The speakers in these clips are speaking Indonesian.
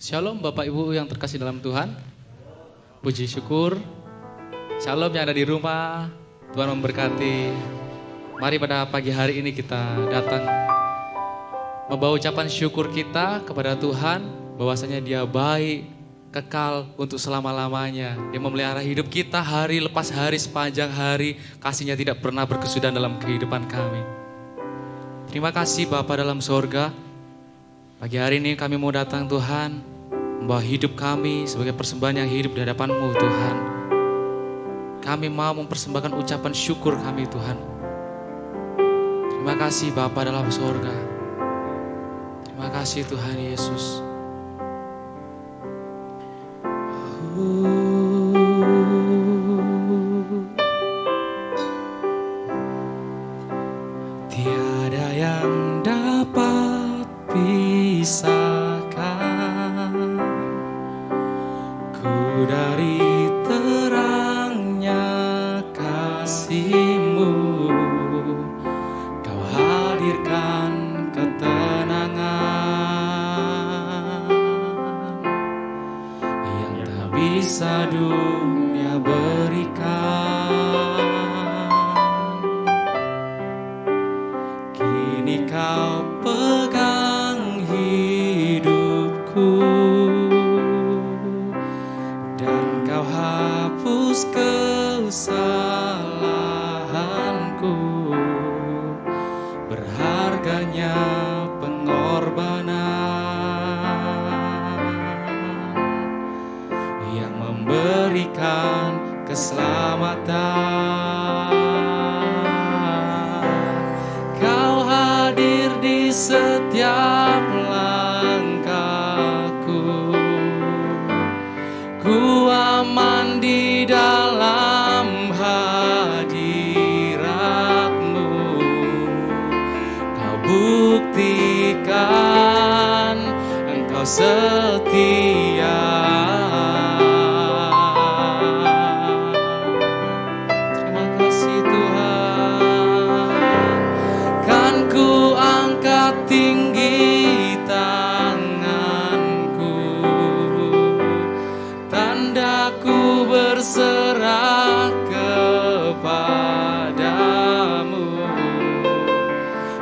Shalom Bapak Ibu yang terkasih dalam Tuhan. Puji syukur. Shalom yang ada di rumah. Tuhan memberkati. Mari pada pagi hari ini kita datang membawa ucapan syukur kita kepada Tuhan. Bahwasanya Dia baik, kekal untuk selama-lamanya. Dia memelihara hidup kita hari lepas hari, sepanjang hari. Kasih-Nya tidak pernah berkesudahan dalam kehidupan kami. Terima kasih Bapa dalam sorga. Pagi hari ini kami mau datang Tuhan, membawa hidup kami sebagai persembahan yang hidup di hadapan-Mu Tuhan. Kami mau mempersembahkan ucapan syukur kami Tuhan. Terima kasih Bapa dalam sorga. Terima kasih Tuhan Yesus. Tiada yang dapat pisahkan ku dari terangnya kasih-Mu. Kau hadirkan ketenangan yang tak bisa dunia berikan. Kini Kau pegang hidupku dan Kau hapus kesalahanku. Berharganya pengorbanan yang memberikan keselamatan. Kau hadir di setiap langkahku. Ku aman di dalam hadirat-Mu. Kau buktikan Engkau setia. Terima kasih Tuhan. Kan ku angkat tinggi tanganku, tandaku berserah kepadamu.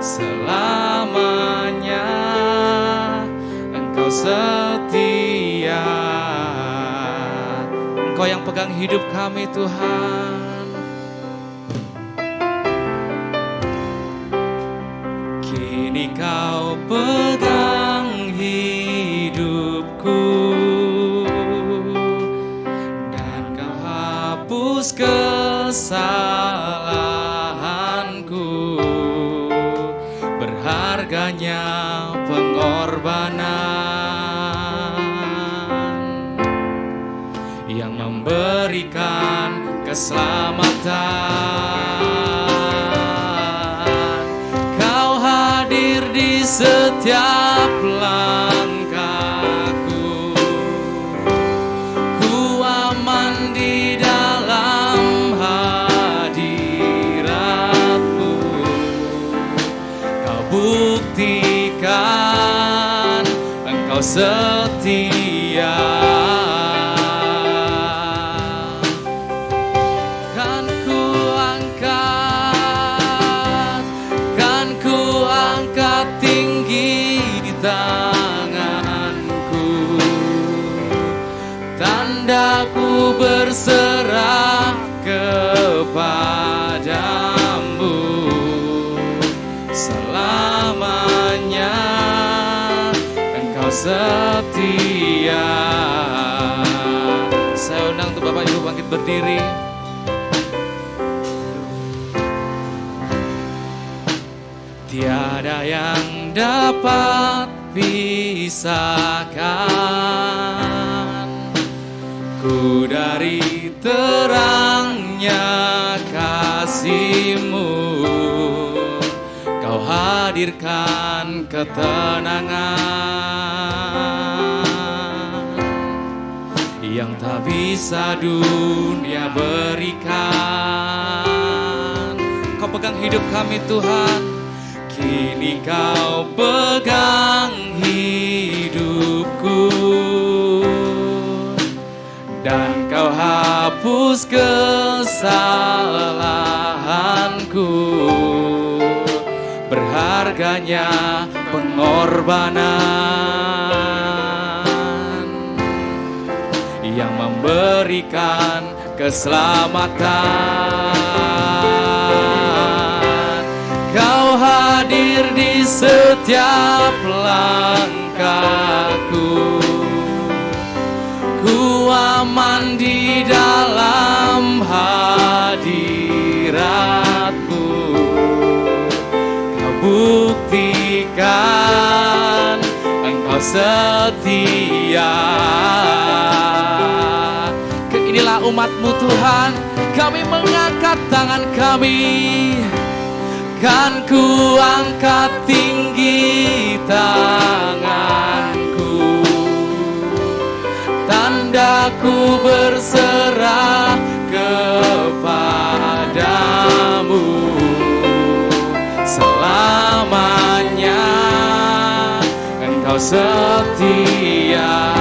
Selamanya Engkau setia. Engkau yang pegang hidup kami Tuhan. Kini Kau pegang hidupku dan Kau hapus kesalahanku. Berharganya pengorbanan yang memberikan keselamatan. Kau hadir di setiap langkahku. Ku aman di dalam hadirat-Mu. Kau buktikan Engkau setia. Kan ku angkat tinggi di tanganku, tandaku berserah kepadamu. Selamanya Engkau setia. Saya undang untuk Bapak Ibu bangkit berdiri. Tiada yang dapat pisahkan ku dari terangnya kasih-Mu. Kau hadirkan ketenangan yang tak bisa dunia berikan. Kau pegang hidup kami Tuhan. Kini Kau pegang hidupku kesalahanku. Berharganya pengorbanan yang memberikan keselamatan. Kau hadir di setiap langkahku. Ku aman di dalam hadirat-Mu. Kau buktikan Engkau setia. Inilah umat-Mu Tuhan, kami mengangkat tangan kami. Kan ku angkat tinggi tanganku, tandaku berserah kepadamu. Selamanya Engkau setia,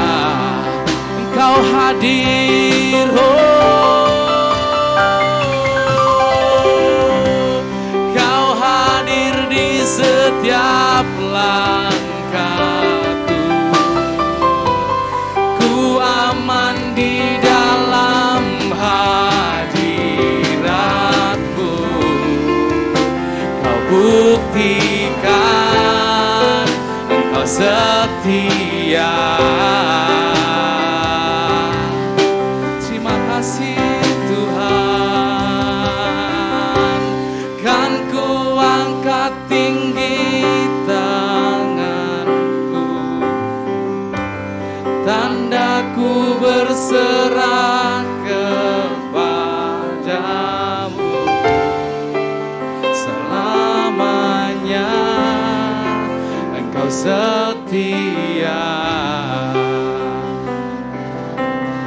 Engkau hadir, Kau hadir di setiap langkahku. Ku aman di dalam hadirat-Mu. Kau buktikan Engkau setia. Tandaku berserah kepadamu. Selamanya Engkau setia.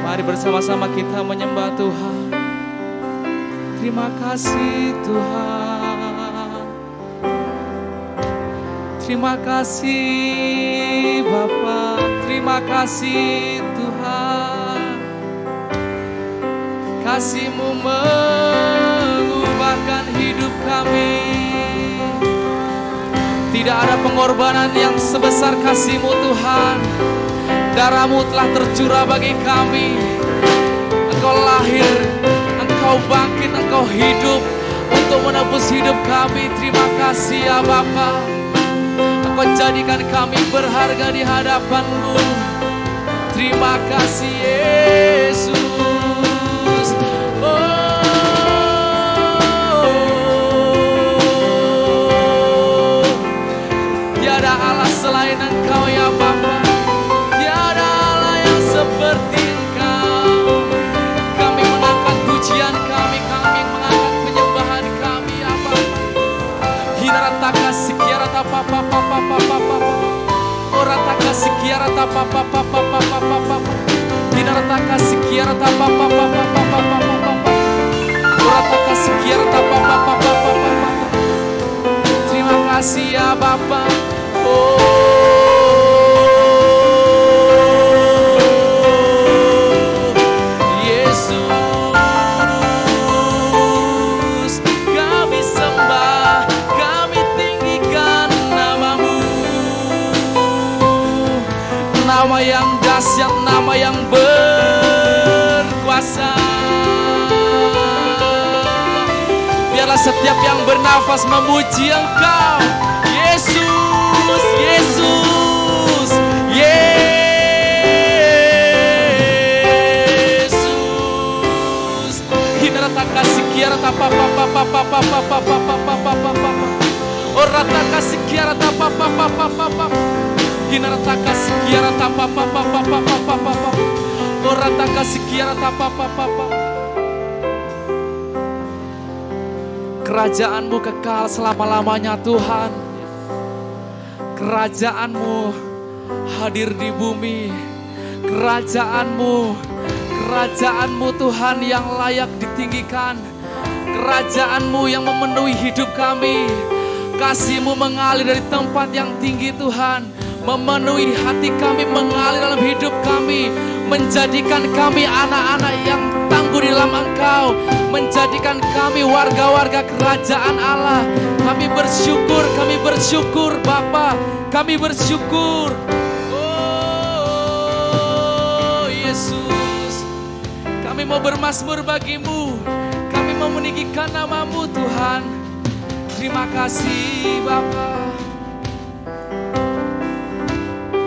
Mari bersama-sama kita menyembah Tuhan. Terima kasih Tuhan. Terima kasih Bapa. Terima kasih Tuhan. Kasih-Mu mengubahkan hidup kami. Tidak ada pengorbanan yang sebesar kasih-Mu Tuhan. Darah-Mu telah tercurah bagi kami. Engkau lahir, Engkau bangkit, Engkau hidup untuk menebus hidup kami. Terima kasih ya Bapa. Engkau jadikan kami berharga di hadapan-Mu. Terima kasih Yesus. Tiada Allah selain Engkau ya Bapa. Tiada Allah yang seperti Engkau. Kami mengangkat pujian kami mengangkat penyembahan kami ya Bapa. Hinarataka sikiarata papa papa papa papa. Orataka sikiarata papa papa papa papa. Hinarataka sikiarata papa papa papa papa. Orataka sikiarata papa papa papa. Terima kasih ya Bapa. Nama yang dahsyat, nama yang berkuasa. Biarlah setiap yang bernafas memuji Engkau, Yesus, Yesus, Yesus. Hinarataka sikiarata papa papa papa papa papa papa. Orataka sikiarata papa papa papa. Hinarataka sikiarata papa papa papa papa. Orataka sikiarata papa papa. Kerajaan-Mu kekal selama-lamanya Tuhan. Kerajaan-Mu hadir di bumi. Kerajaan-Mu Tuhan yang layak ditinggikan. Kerajaan-Mu yang memenuhi hidup kami. Kasih-Mu mengalir dari tempat yang tinggi Tuhan. Memenuhi hati kami, mengalir dalam hidup kami, menjadikan kami anak-anak yang tangguh sungguh di dalam Engkau menjadikan kami warga-warga kerajaan Allah. Kami bersyukur Bapa, kami bersyukur. Oh Yesus, kami mau bermazmur bagimu, kami mau meninggikan nama-Mu Tuhan. Terima kasih Bapa.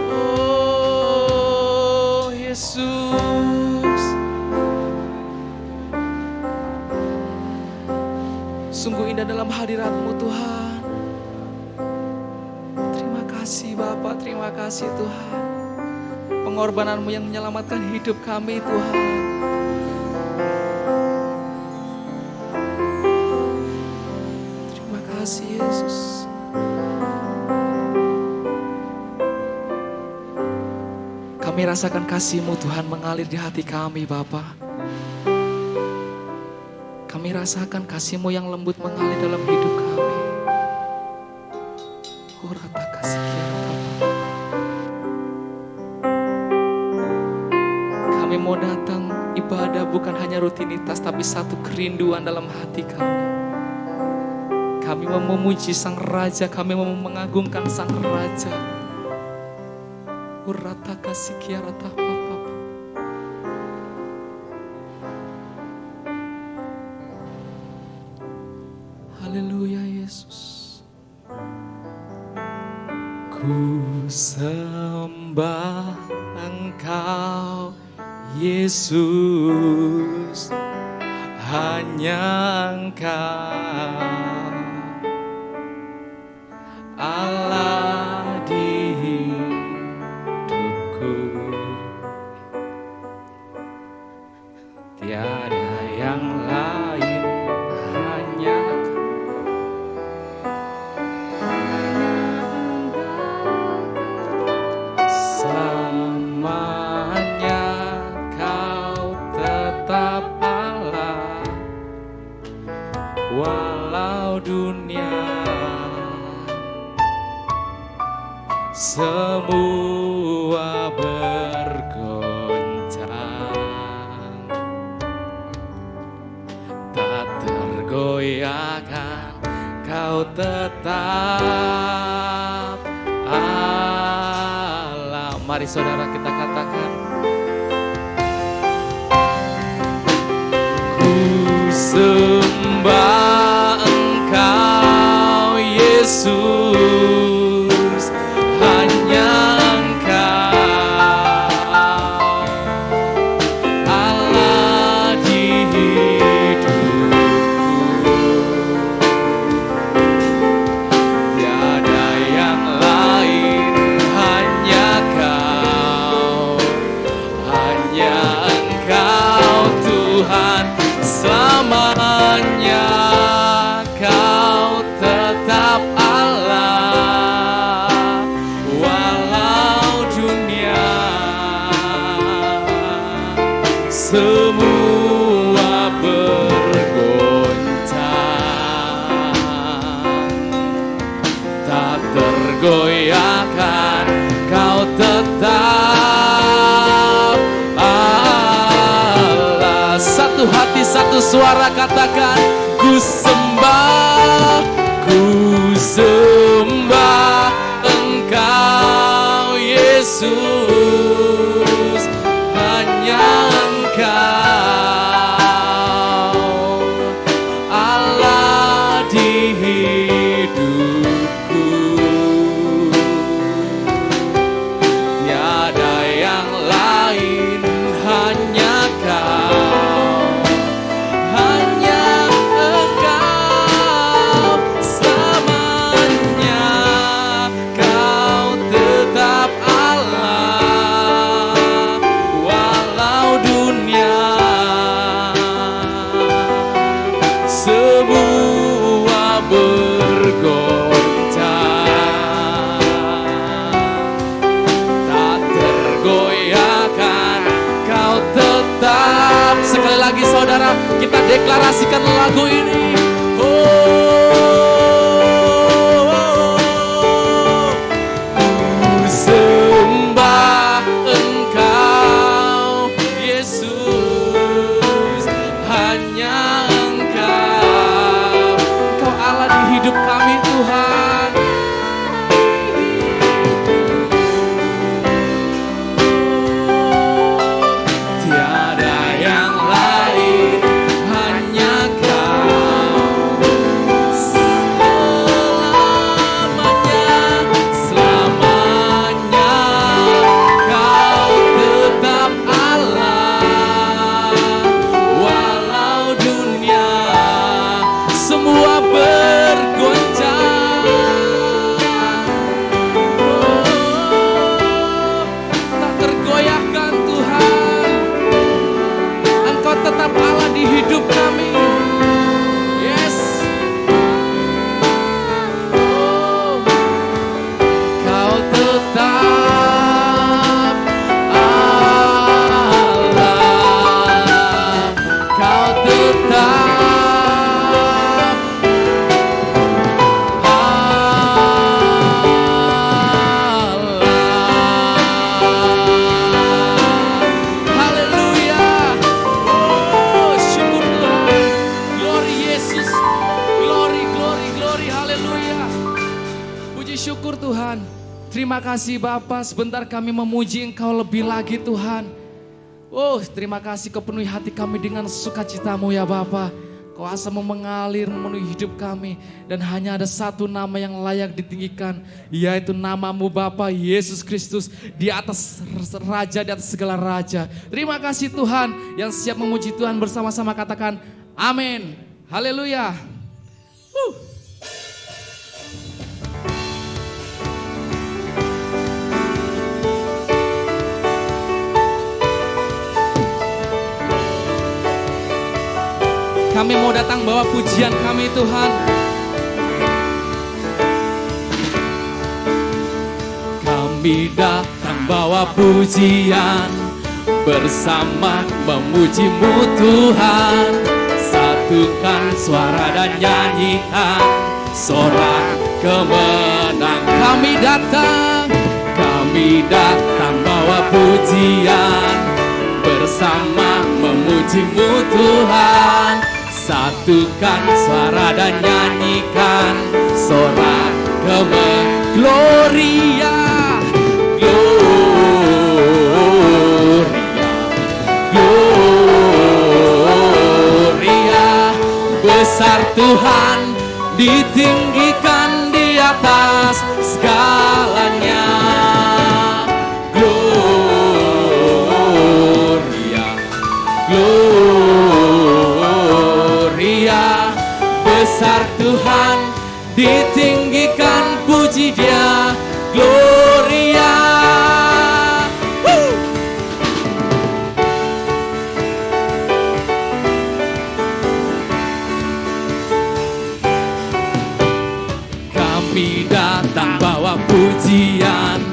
Oh Yesus, sungguh indah dalam hadirat-Mu Tuhan. Terima kasih Bapa, terima kasih Tuhan. Pengorbanan-Mu yang menyelamatkan hidup kami Tuhan. Terima kasih Yesus. Kami rasakan kasih-Mu Tuhan mengalir di hati kami Bapa. Kami rasakan kasih-Mu yang lembut mengalir dalam hidup kami. Urata kasih Kiara. Kami mau datang ibadah bukan hanya rutinitas, tapi satu kerinduan dalam hati kami. Kami mau memuji Sang Raja, kami mau mengagungkan Sang Raja. Urata kasih Kiara Papa. Haleluya Yesus. Ku sembah Engkau Yesus, hanya Engkau Allah di hidupku. Tiada yang lain, hanya selamanya Kau tetap Allah, walau dunia semua bergoncang, tak tergoyahkan Kau tetap Allah. Mari saudara kita katakan, ku sembah Engkau Yesus, hanya Engkau Allah di hidupku. Tiada yang lain, hanya Kau, hanya Engkau Tuhan. Selamanya Kau tetap Allah, walau dunia semua bergoncang, tak tergoyahkan Kau tetap Allah. Satu hati, satu suara katakan, ku sembah Engkau Yesus, hanya Engkau Allah di hidupku. Tiada yang lain, hanya Kau, hanya Engkau. Selamanya Kau tetap Allah, walau dunia semua bergoncang, tak tergoyahkan Kau tetap. Sekali lagi saudara, kita deklarasikan lagu ini. Ku sembah Engkau Yesus, kasih Bapa, sebentar kami memuji Engkau lebih lagi Tuhan. Oh, terima kasih Kau penuhi hati kami dengan sukacita-Mu ya Bapa. Kuasa-Mu mengalir memenuhi hidup kami. Dan hanya ada satu nama yang layak ditinggikan, yaitu nama-Mu Bapa Yesus Kristus. Di atas raja, di atas segala raja. Terima kasih Tuhan yang siap memuji Tuhan bersama-sama, katakan amin. Haleluya. Kami mau datang bawa pujian kami Tuhan. Kami datang bawa pujian, bersama memuji-Mu Tuhan. Satukan suara dan nyanyikan sorak kemenangan. Kami datang bawa pujian, bersama memuji-Mu Tuhan. Satukan suara dan nyanyikan sorak kemenangan. Gloria, Gloria, Gloria. Besar Tuhan, ditinggikan di atas segalanya. Gloria, Gloria. Besar Tuhan, ditinggikan, puji Dia. Gloria. Kami datang bawa pujian,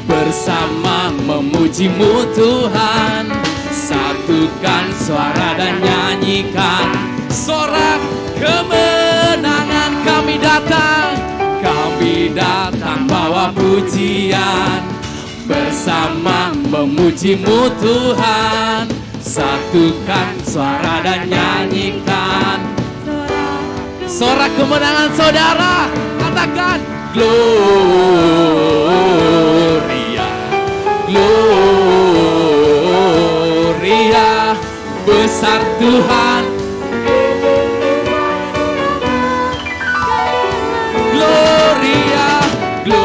bersama memuji-Mu Tuhan. Satukan suara dan nyanyikan sorak kemenangan. Kami datang bawa pujian, bersama memuji-Mu Tuhan. Satukan suara dan nyanyikan sorak kemenangan saudara. Katakan Gloria, Gloria. Besar Tuhan, Gloria, Gloria,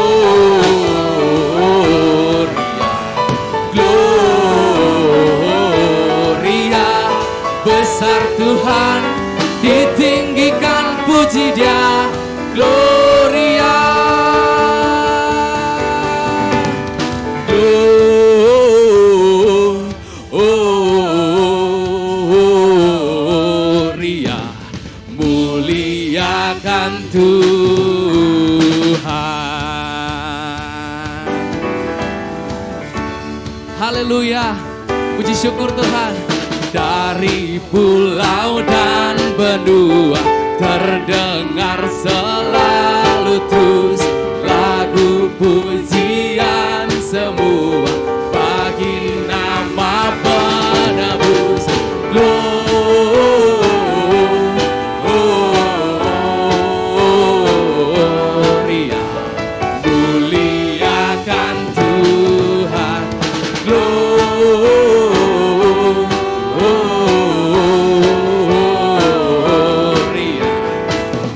Gloria. Besar Tuhan, ditinggikan, puji Dia. Gloria, Gloria. Muliakan Tuhan. Haleluya. Puji syukur Tuhan. Dari pulau dan benua terdengar selalu terus lagu pujian semua bagi nama penebus. Gloria, muliakan Tuhan. Gloria,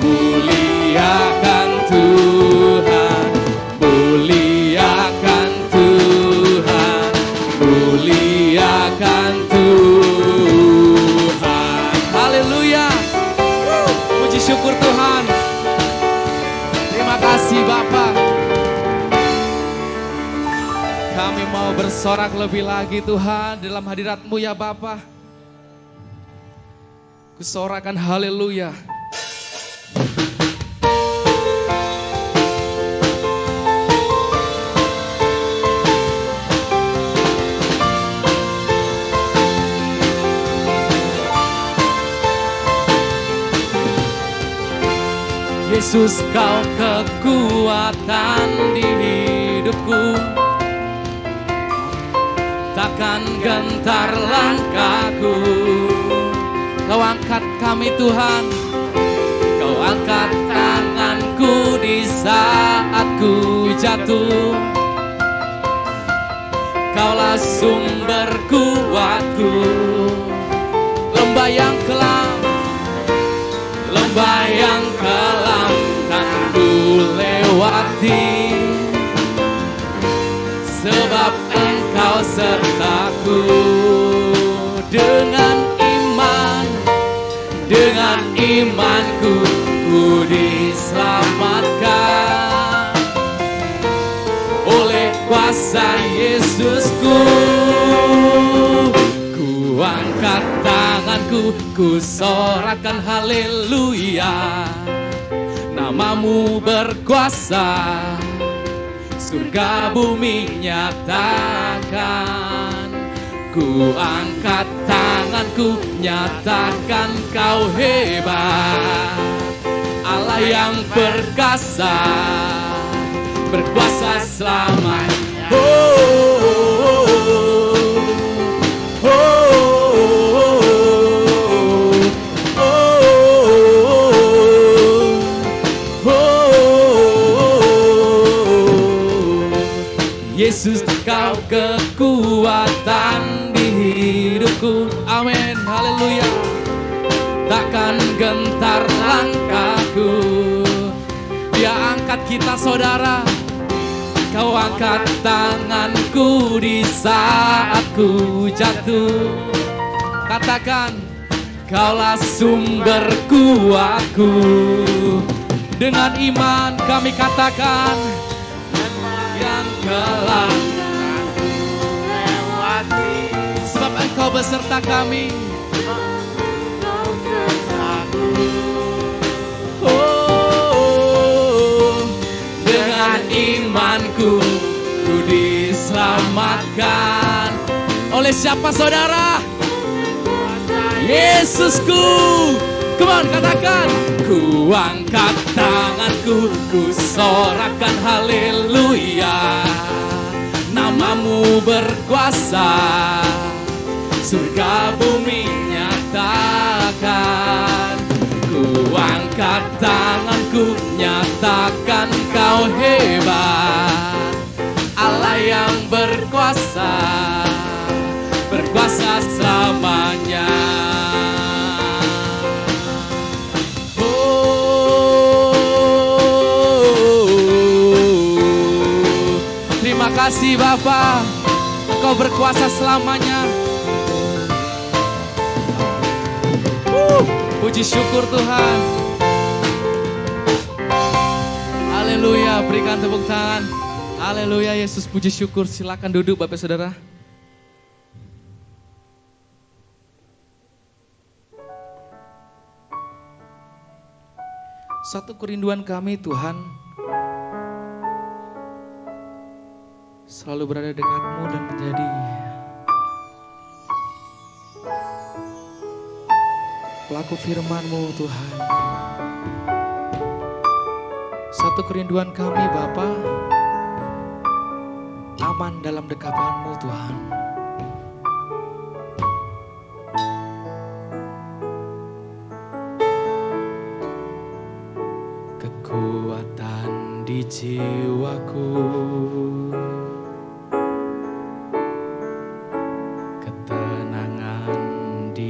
muliakan Tuhan. Muliakan Tuhan. Muliakan Tuhan. Haleluya. Puji syukur Tuhan. Terima kasih Bapa. Kami mau bersorak lebih lagi Tuhan dalam hadirat-Mu ya Bapa. Kusorakan haleluya. Yesus, Kau kekuatan di hidupku. Takkan gentar langkahku. Kau angkat kami Tuhan. Kau angkat tanganku di saat ku jatuh. Kaulah sumber kuatku. Lembah yang kelam, lembah yang kelam kan ku lewati, sebab Engkau sertaku. Dengan imanku ku diselamatkan oleh kuasa Yesusku. Ku angkat tanganku, ku sorakan haleluya. Namamu berkuasa, surga bumi nyatakan. Ku angkat tanganku, nyatakan Kau hebat. Allah yang perkasa, berkuasa selamanya. Yesus, Kau kekuatan di hidupku. Amin, haleluya. Takkan gentar langkahku. Dia angkat kita saudara. Kau angkat tanganku di saat ku jatuh. Katakan, Kaulah sumber kuatku. Dengan iman kami katakan, yang kelam lewati, sebab Engkau beserta kami. Oh, dengan imanku ku diselamatkan. Oleh siapa saudara? Yesusku. Come on, katakan. Ku angkat tanganku, ku sorakan haleluya. Namamu berkuasa, surga bumi nyatakan. Ku angkat tanganku, nyatakan Kau hebat. Allah yang berkuasa, berkuasa selamanya. Terima kasih Bapa, Engkau berkuasa selamanya. Puji syukur Tuhan. Haleluya, berikan tepuk tangan. Haleluya, Yesus puji syukur. Silakan duduk Bapak Saudara. Satu kerinduan kami Tuhan, selalu berada dekat-Mu dan menjadi pelaku firman-Mu Tuhan. Satu kerinduan kami Bapa, aman dalam dekapan-Mu Tuhan. Kekuatan di jiwaku,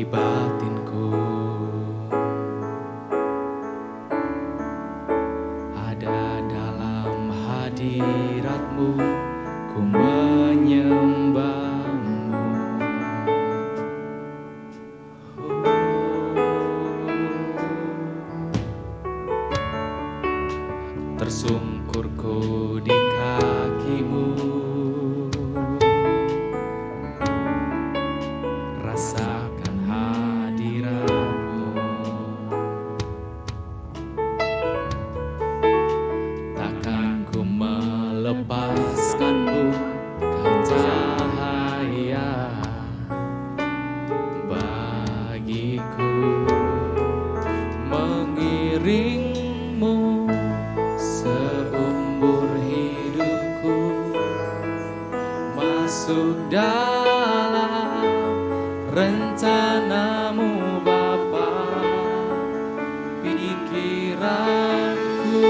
batinku, ada dalam hadirat-Mu, ku menyembah-Mu. Tersungkurku di kaki-Mu, rasakan lepaskan-Mu, Kau cahaya bagiku, mengiring-Mu seumur hidupku, masuk dalam rencana-Mu Bapa. Pikiranku,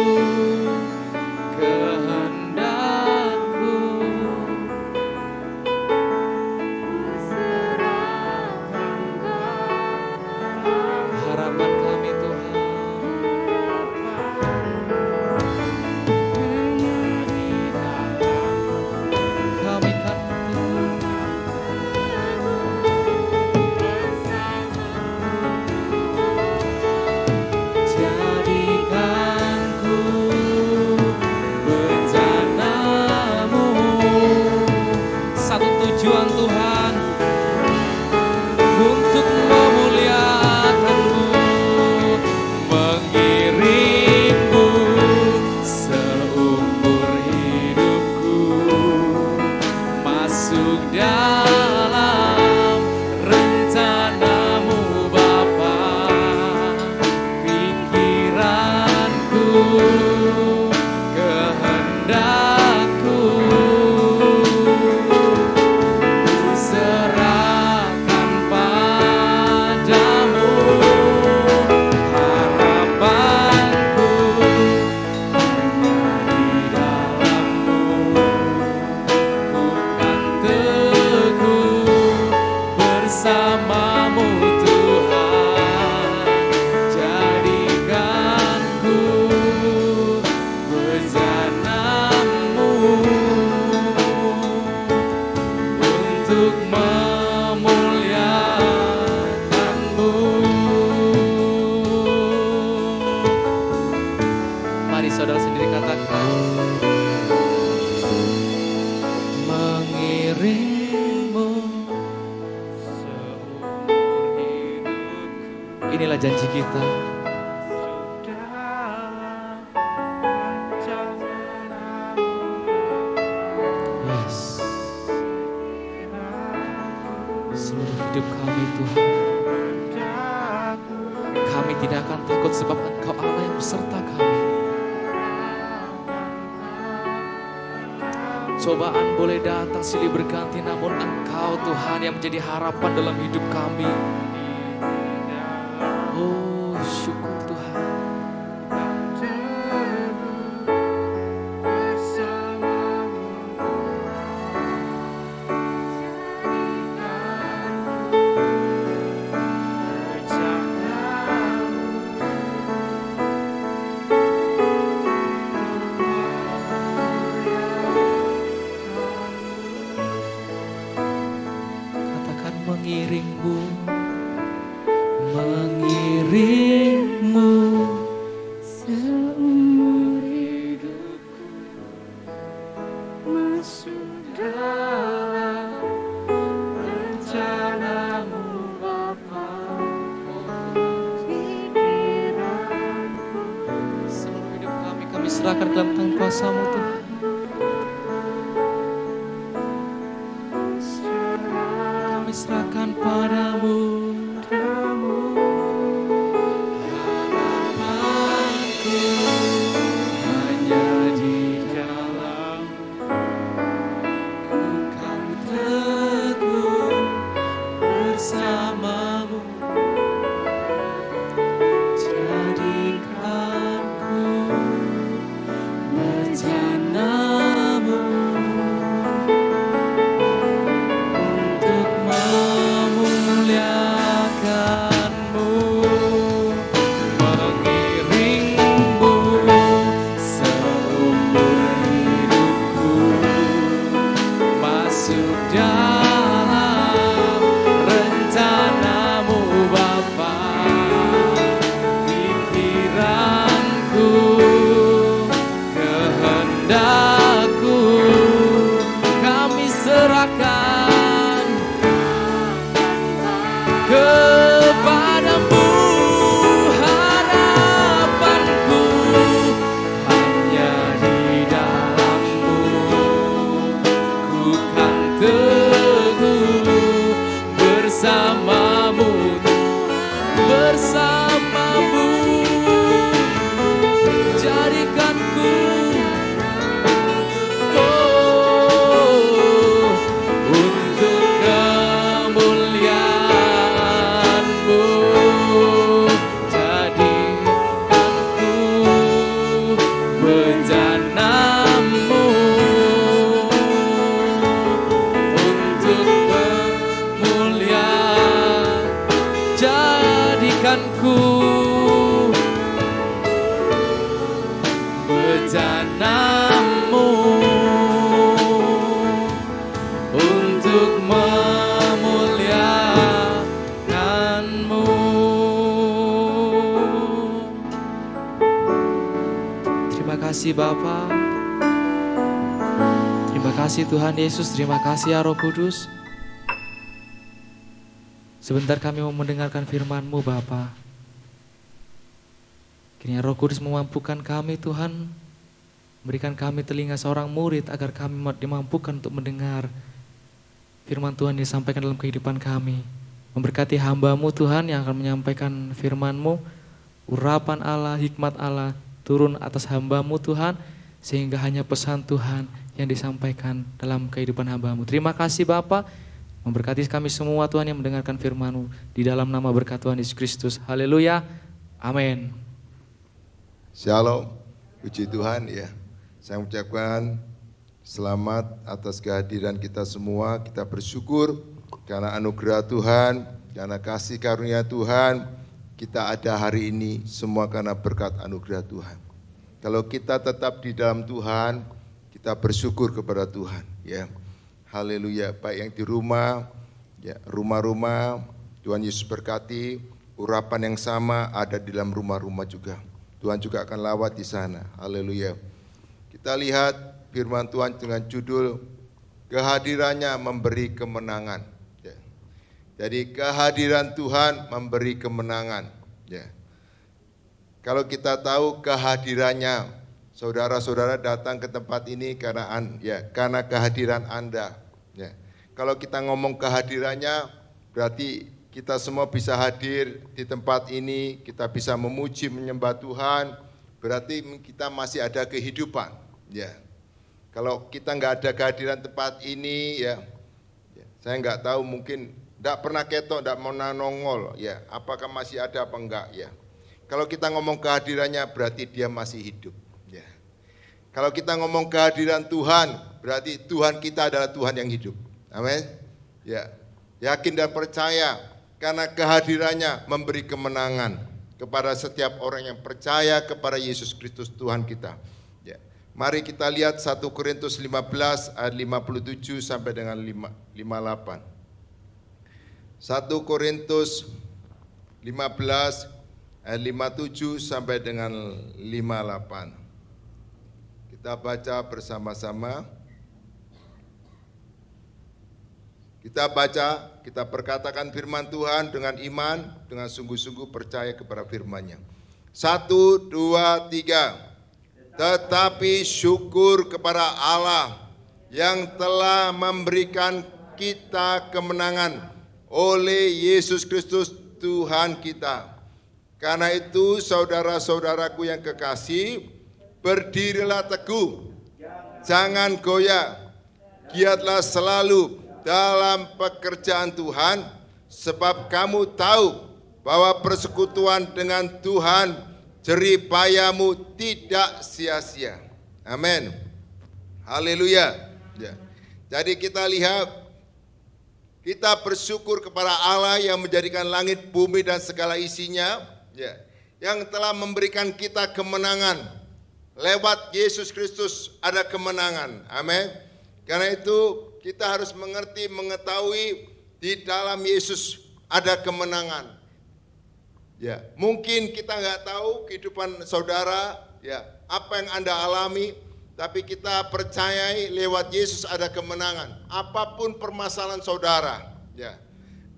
masuk dalam rencanamu Bapa. Pikiranku, kehendakku serahkan padamu. Harapanku hanya di dalam-Mu. Ku kan teguh bersama-Mu Tuhan. Jadikanku bejana-Mu untuk memuliakan-Mu. Mari saudara sendiri katakan, mengiringmu seumur hidupku. Inilah janji kita. Yes. Seluruh hidup kami Tuhan, kami tidak akan takut sebab Engkau Allah yang beserta kami. Cobaan boleh datang silih berganti, namun Engkau Tuhan yang menjadi harapan dalam hidup kami. Oh, syukur Tuhan. Katakan mengiringmu, mengiringmu seumur hidupku, masuk dalam rencana-Mu Bapa. Seluruh hidup kami serahkan dalam tangan kuasa-Mu Tuhan. Kami serahkan padamu. Harapanku hanya di dalam. Ku kan teguh bersama-Mu. Jadikanku bejana-Mu untuk memuliakan-Mu. Mengiringmu seumur hidupku, masuk dalam rencana-Mu Bapa. Pikiranku, kehendakku kami serahkan kepadamu. Harapanku hanya di dalam-Mu. Ku kan teguh bersama-Mu, bersama-Mu. Jadikanku untuk kemuliaan-Mu. Jadikanku bejana-Mu untuk kemuliaan. Jadikanku bejana-Mu untuk memuliakan-Mu. Terima kasih Bapa. Terima kasih Tuhan Yesus. Terima kasih ya Roh Kudus. Sebentar kami mau mendengarkan firman-Mu Bapa. Kiranya Roh Kudus memampukan kami Tuhan, berikan kami telinga seorang murid agar kami dimampukan untuk mendengar firman Tuhan yang disampaikan dalam kehidupan kami. Memberkati hamba-Mu Tuhan yang akan menyampaikan firman-Mu, urapan Allah, hikmat Allah turun atas hamba-Mu Tuhan, sehingga hanya pesan Tuhan yang disampaikan dalam kehidupan hamba-Mu. Terima kasih Bapa, memberkati kami semua Tuhan yang mendengarkan firman-Mu, di dalam nama berkat Tuhan Yesus Kristus. Haleluya, amin. Shalom, puji Tuhan ya. Saya mengucapkan selamat atas kehadiran kita semua. Kita bersyukur karena anugerah Tuhan, karena kasih karunia Tuhan, kita ada hari ini semua karena berkat anugerah Tuhan. Kalau kita tetap di dalam Tuhan, kita bersyukur kepada Tuhan ya. Haleluya. Baik yang di rumah, ya, rumah-rumah, Tuhan Yesus berkati. Urapan yang sama ada di dalam rumah-rumah juga. Tuhan juga akan lawat di sana. Haleluya. Kita lihat firman Tuhan dengan judul kehadirannya memberi kemenangan. Ya. Jadi kehadiran Tuhan memberi kemenangan. Ya. Kalau kita tahu kehadirannya, saudara-saudara datang ke tempat ini karena kehadiran Anda. Ya. Kalau kita ngomong kehadirannya, berarti kita semua bisa hadir di tempat ini, kita bisa memuji, menyembah Tuhan, berarti kita masih ada kehidupan. Ya, kalau kita nggak ada kehadiran tempat ini, saya nggak tahu, mungkin nggak pernah ketok, nggak mau nongol, ya, apakah masih ada apa enggak, ya. Kalau kita ngomong kehadirannya, berarti dia masih hidup, ya. Kalau kita ngomong kehadiran Tuhan, berarti Tuhan kita adalah Tuhan yang hidup, amin, ya. Yakin dan percaya, karena kehadirannya memberi kemenangan kepada setiap orang yang percaya kepada Yesus Kristus Tuhan kita. Ya. Mari kita lihat 1 Korintus 15 ayat 57 sampai dengan 58. 1 Korintus 15 ayat 57 sampai dengan 58. Kita baca bersama-sama. Kita baca, kita perkatakan firman Tuhan dengan iman, dengan sungguh-sungguh percaya kepada firman-Nya. 1, 2, 3. Tetapi syukur kepada Allah yang telah memberikan kita kemenangan oleh Yesus Kristus Tuhan kita. Karena itu saudara-saudaraku yang kekasih, berdirilah teguh, jangan goyah, giatlah selalu dalam pekerjaan Tuhan, sebab kamu tahu bahwa persekutuan dengan Tuhan jerih payahmu tidak sia-sia. Amin. Haleluya. Ya. Jadi kita lihat, kita bersyukur kepada Allah yang menjadikan langit, bumi dan segala isinya, ya, yang telah memberikan kita kemenangan. Lewat Yesus Kristus ada kemenangan. Amin. Karena itu kita harus mengerti, mengetahui di dalam Yesus ada kemenangan. Ya, mungkin kita nggak tahu kehidupan saudara, ya, apa yang Anda alami, tapi kita percayai lewat Yesus ada kemenangan. Apapun permasalahan saudara, ya,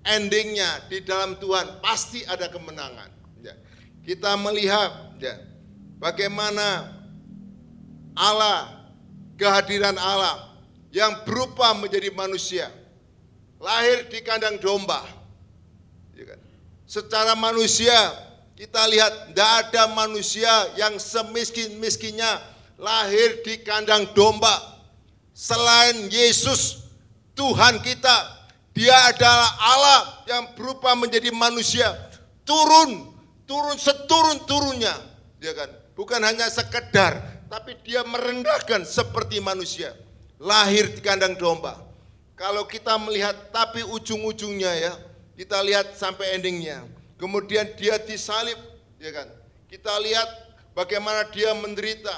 endingnya di dalam Tuhan pasti ada kemenangan. Ya. Kita melihat, ya, bagaimana Allah, kehadiran Allah yang berubah menjadi manusia, lahir di kandang domba. Ya kan? Secara manusia kita lihat tidak ada manusia yang semiskin-miskinnya lahir di kandang domba. Selain Yesus Tuhan kita, Dia adalah Allah yang berubah menjadi manusia, turun seturun-turunnya, ya kan? Bukan hanya sekedar, tapi Dia merendahkan seperti manusia, lahir di kandang domba. Kalau kita melihat, tapi ujung-ujungnya, ya, kita lihat sampai endingnya. Kemudian Dia disalib, ya kan? Kita lihat bagaimana Dia menderita.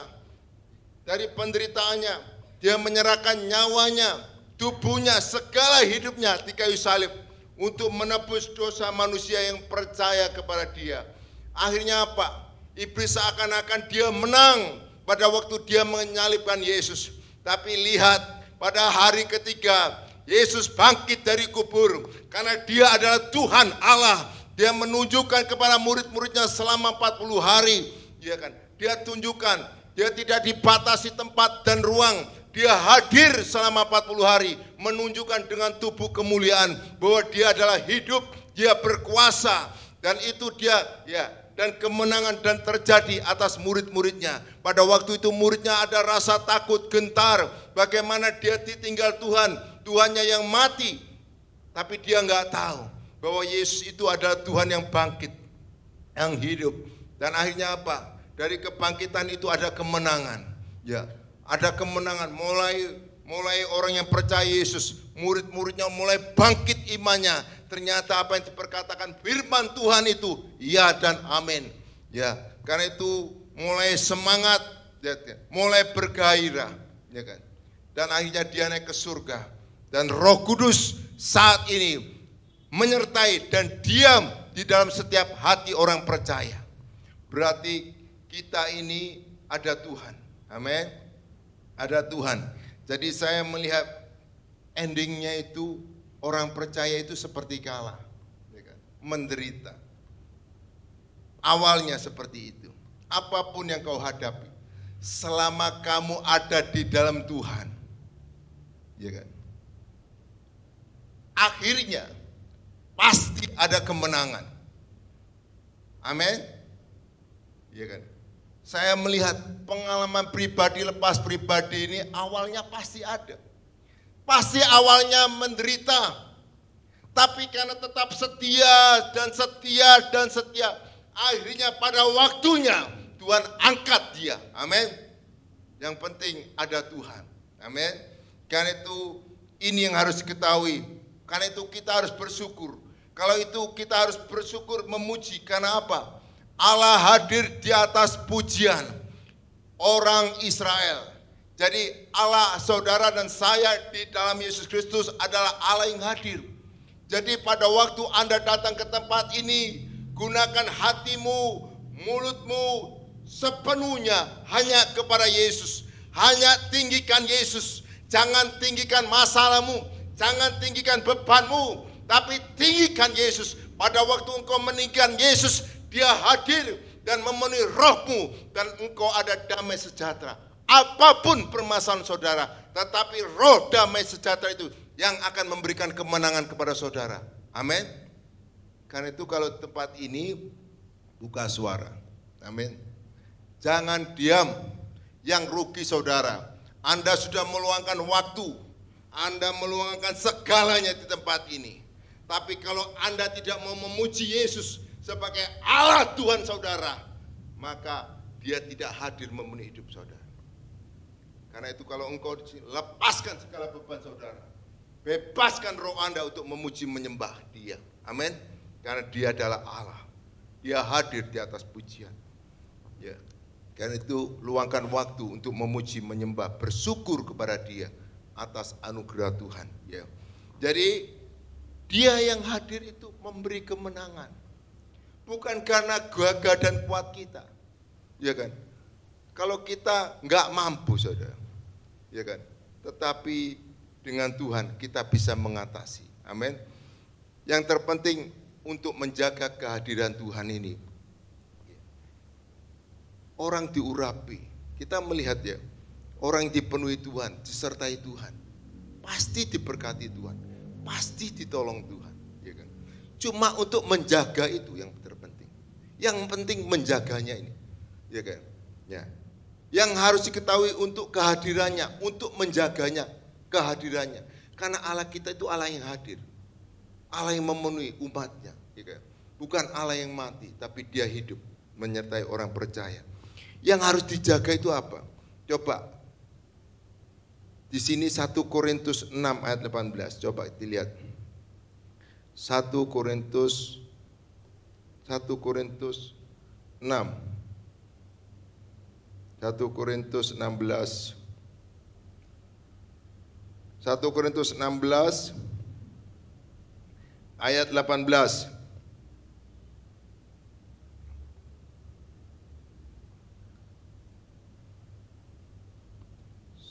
Dari penderitaannya, Dia menyerahkan nyawanya, tubuhnya, segala hidupnya di kayu salib untuk menebus dosa manusia yang percaya kepada Dia. Akhirnya apa? Iblis seakan-akan dia menang pada waktu dia menyalibkan Yesus. Tapi lihat, pada hari ketiga Yesus bangkit dari kubur, karena Dia adalah Tuhan Allah. Dia menunjukkan kepada murid-muridnya selama 40 hari, ya kan? Dia tunjukkan, Dia tidak dibatasi tempat dan ruang, dia hadir selama 40 hari, menunjukkan dengan tubuh kemuliaan bahwa dia adalah hidup, dia berkuasa, dan itu dia dan kemenangan dan terjadi atas murid-muridnya. Pada waktu itu muridnya ada rasa takut, gentar, bagaimana dia ditinggal Tuhan, Tuhannya yang mati, tapi dia nggak tahu bahwa Yesus itu adalah Tuhan yang bangkit, yang hidup. Dan akhirnya apa? Dari kebangkitan itu ada kemenangan. Ya, ada kemenangan. Mulai orang yang percaya Yesus, murid-muridnya mulai bangkit imannya. Ternyata apa yang diperkatakan firman Tuhan itu ya dan amin. Ya, karena itu mulai semangat, mulai bergairah, ya kan. Dan akhirnya dia naik ke surga. Dan Roh Kudus saat ini menyertai dan diam di dalam setiap hati orang percaya. Berarti kita ini ada Tuhan. Amin. Ada Tuhan. Jadi saya melihat endingnya itu orang percaya itu seperti kalah, ya kan? Menderita. Awalnya seperti itu. Apapun yang kau hadapi, selama kamu ada di dalam Tuhan, ya kan? Akhirnya pasti ada kemenangan. Amin. Ya kan? Saya melihat pengalaman pribadi, lepas pribadi ini awalnya pasti ada. Pasti awalnya menderita. Tapi karena tetap setia dan setia dan setia, akhirnya pada waktunya Tuhan angkat dia. Amin. Yang penting ada Tuhan. Amin. Karena itu ini yang harus diketahui. Karena itu kita harus bersyukur. Kalau itu kita harus bersyukur, memuji. Karena apa? Allah hadir di atas pujian orang Israel. Jadi Allah saudara dan saya di dalam Yesus Kristus adalah Allah yang hadir. Jadi pada waktu Anda datang ke tempat ini, gunakan hatimu, mulutmu sepenuhnya hanya kepada Yesus. Hanya tinggikan Yesus. Jangan tinggikan masalahmu, jangan tinggikan bebanmu, tapi tinggikan Yesus. Pada waktu engkau meninggikan Yesus, Dia hadir dan memenuhi rohmu dan engkau ada damai sejahtera. Apapun permasalahan saudara, tetapi roh damai sejahtera itu yang akan memberikan kemenangan kepada saudara. Amin. Karena itu kalau tempat ini buka suara. Amin. Jangan diam. Yang rugi saudara, Anda sudah meluangkan waktu, Anda meluangkan segalanya di tempat ini. Tapi kalau Anda tidak mau memuji Yesus sebagai Allah Tuhan saudara, maka Dia tidak hadir memenuhi hidup saudara. Karena itu kalau engkau lepaskan segala beban saudara, bebaskan roh Anda untuk memuji menyembah Dia. Amin. Karena Dia adalah Allah. Dia hadir di atas pujian. Ya. Karena itu luangkan waktu untuk memuji menyembah, bersyukur kepada Dia atas anugerah Tuhan. Ya. Jadi Dia yang hadir itu memberi kemenangan. Bukan karena gagah dan kuat kita, ya kan? Kalau kita nggak mampu, saudara, ya kan? Tetapi dengan Tuhan kita bisa mengatasi. Amin. Yang terpenting untuk menjaga kehadiran Tuhan ini, orang diurapi. Kita melihat ya, orang yang dipenuhi Tuhan, disertai Tuhan, pasti diberkati Tuhan, pasti ditolong Tuhan, ya kan? Cuma untuk menjaga itu yang terpenting. Yang penting menjaganya ini, ya kan? Ya. Yang harus diketahui untuk kehadirannya, untuk menjaganya, kehadirannya. Karena Allah kita itu Allah yang hadir, Allah yang memenuhi umatnya, ya kan? Bukan Allah yang mati, tapi Dia hidup menyertai orang percaya. Yang harus dijaga itu apa? Coba di sini 1 Korintus 6 ayat 18, coba dilihat. 1 Korintus 6. 1 Korintus 16. 1 Korintus 16 ayat 18.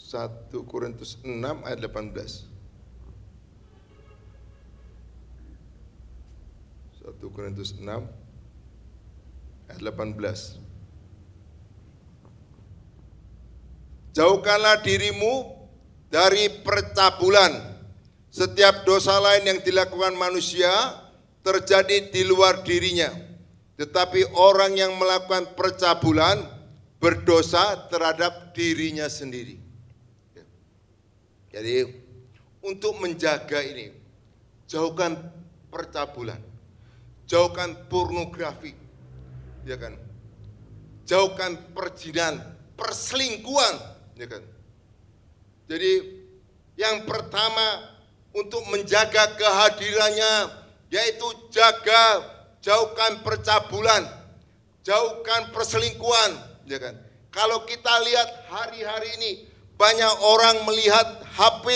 1 Korintus 6 ayat 18. 1 Korintus 6 ayat 18. Jauhkanlah dirimu dari percabulan. Setiap dosa lain yang dilakukan manusia terjadi di luar dirinya. Tetapi orang yang melakukan percabulan berdosa terhadap dirinya sendiri. Jadi untuk menjaga ini, jauhkan percabulan, jauhkan pornografi, ya kan? Jauhkan perjinan, perselingkuhan, ya kan? Jadi yang pertama untuk menjaga kehadirannya yaitu jauhkan percabulan, jauhkan perselingkuhan, ya kan? Kalau kita lihat hari-hari ini banyak orang melihat HP,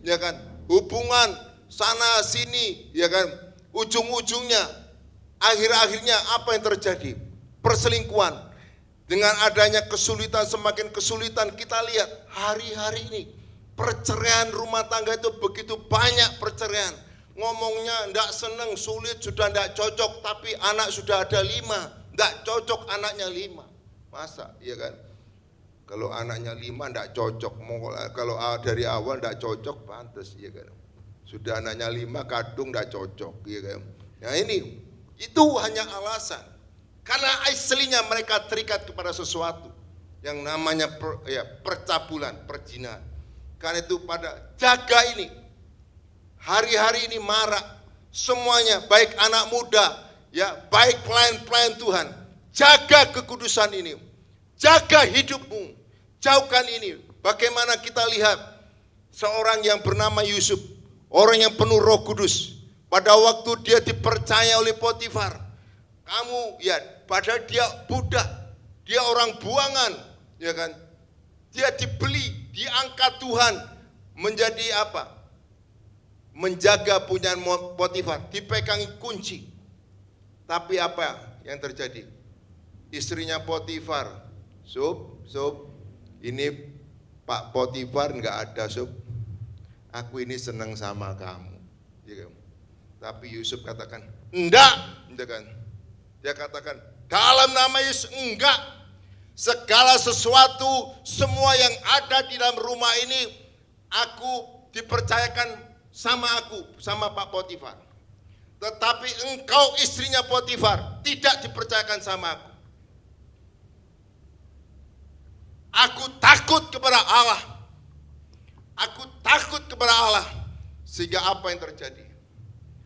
ya kan? Hubungan sana sini, ya kan? Ujung-ujungnya akhir-akhirnya apa yang terjadi? Perselingkuhan. Dengan adanya kesulitan, semakin kesulitan, kita lihat hari-hari ini perceraian rumah tangga itu begitu banyak perceraian. Ngomongnya enggak seneng, sulit, sudah enggak cocok, tapi anak sudah ada 5, enggak cocok anaknya 5. Masa, iya kan? Kalau anaknya 5 enggak cocok, kalau dari awal enggak cocok, pantas, iya kan? Sudah anaknya 5, kadung enggak cocok, iya kan? Nah ini, itu hanya alasan. Karena aslinya mereka terikat kepada sesuatu yang namanya percabulan, perjinahan. Karena itu jaga ini. Hari-hari ini marak semuanya, baik anak muda, ya, baik pelayan-pelayan Tuhan. Jaga kekudusan ini. Jaga hidupmu. Jauhkan ini. Bagaimana kita lihat seorang yang bernama Yusuf, orang yang penuh Roh Kudus. Pada waktu dia dipercaya oleh Potifar, kamu ya, padahal dia budak, dia orang buangan, ya kan? Dia dibeli, diangkat Tuhan menjadi apa? Menjaga punyaan Potifar, dipegangi kunci. Tapi apa yang terjadi? Istrinya Potifar, Sob, ini Pak Potifar enggak ada, Sob. Aku ini senang sama kamu. Ya kan? Tapi Yusuf katakan, enggak, ya kan? Dia katakan, dalam nama Yesus enggak. Segala sesuatu, semua yang ada di dalam rumah ini, aku dipercayakan sama Pak Potifar. Tetapi engkau istrinya Potifar, tidak dipercayakan sama aku. Aku takut kepada Allah. Aku takut kepada Allah. Sehingga apa yang terjadi?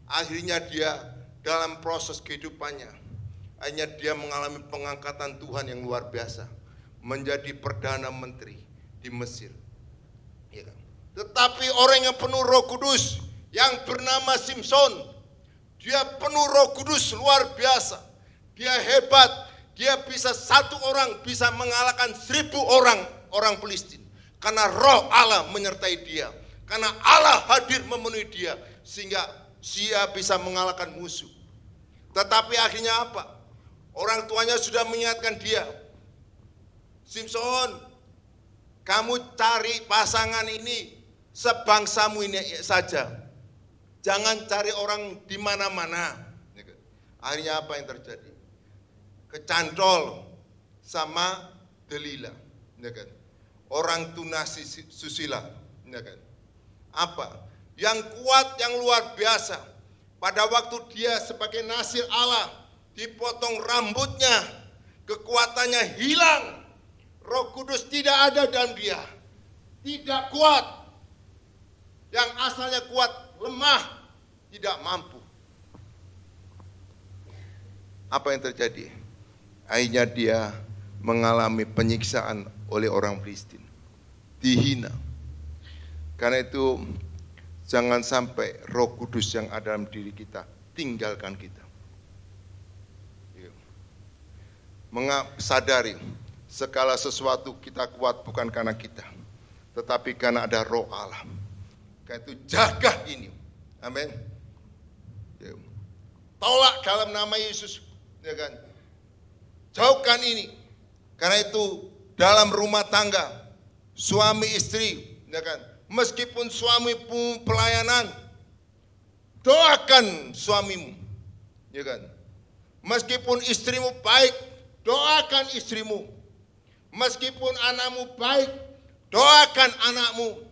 Akhirnya dia dalam proses kehidupannya, akhirnya dia mengalami pengangkatan Tuhan yang luar biasa, menjadi Perdana Menteri di Mesir. Ya kan? Tetapi orang yang penuh Roh Kudus, yang bernama Simson, dia penuh Roh Kudus luar biasa. Dia hebat, dia bisa satu orang bisa mengalahkan 1000 orang Filistin. Karena Roh Allah menyertai dia, karena Allah hadir memenuhi dia, sehingga dia bisa mengalahkan musuh. Tetapi akhirnya apa? Orang tuanya sudah mengingatkan dia, Simson, kamu cari pasangan ini sebangsamu ini saja, jangan cari orang di mana-mana. Akhirnya apa yang terjadi? Kecantol sama Delila, orang tunasi susila. Apa? Yang kuat, yang luar biasa. Pada waktu dia sebagai nasir Allah, dipotong rambutnya, kekuatannya hilang. Roh Kudus tidak ada dalam dia. Tidak kuat. Yang asalnya kuat, lemah, tidak mampu. Apa yang terjadi? Akhirnya dia mengalami penyiksaan oleh orang Filistin. Dihina. Karena itu jangan sampai Roh Kudus yang ada dalam diri kita tinggalkan kita. Sadari segala sesuatu kita kuat bukan karena kita, tetapi karena ada Roh Allah. Karena itu jaga ini. Amin. Tolak dalam nama Yesus, ya kan? Jauhkan ini. Karena itu dalam rumah tangga, suami istri, ya kan? Meskipun suami pelayanan, doakan suamimu, ya kan? Meskipun istrimu baik, doakan istrimu. Meskipun anakmu baik, doakan anakmu.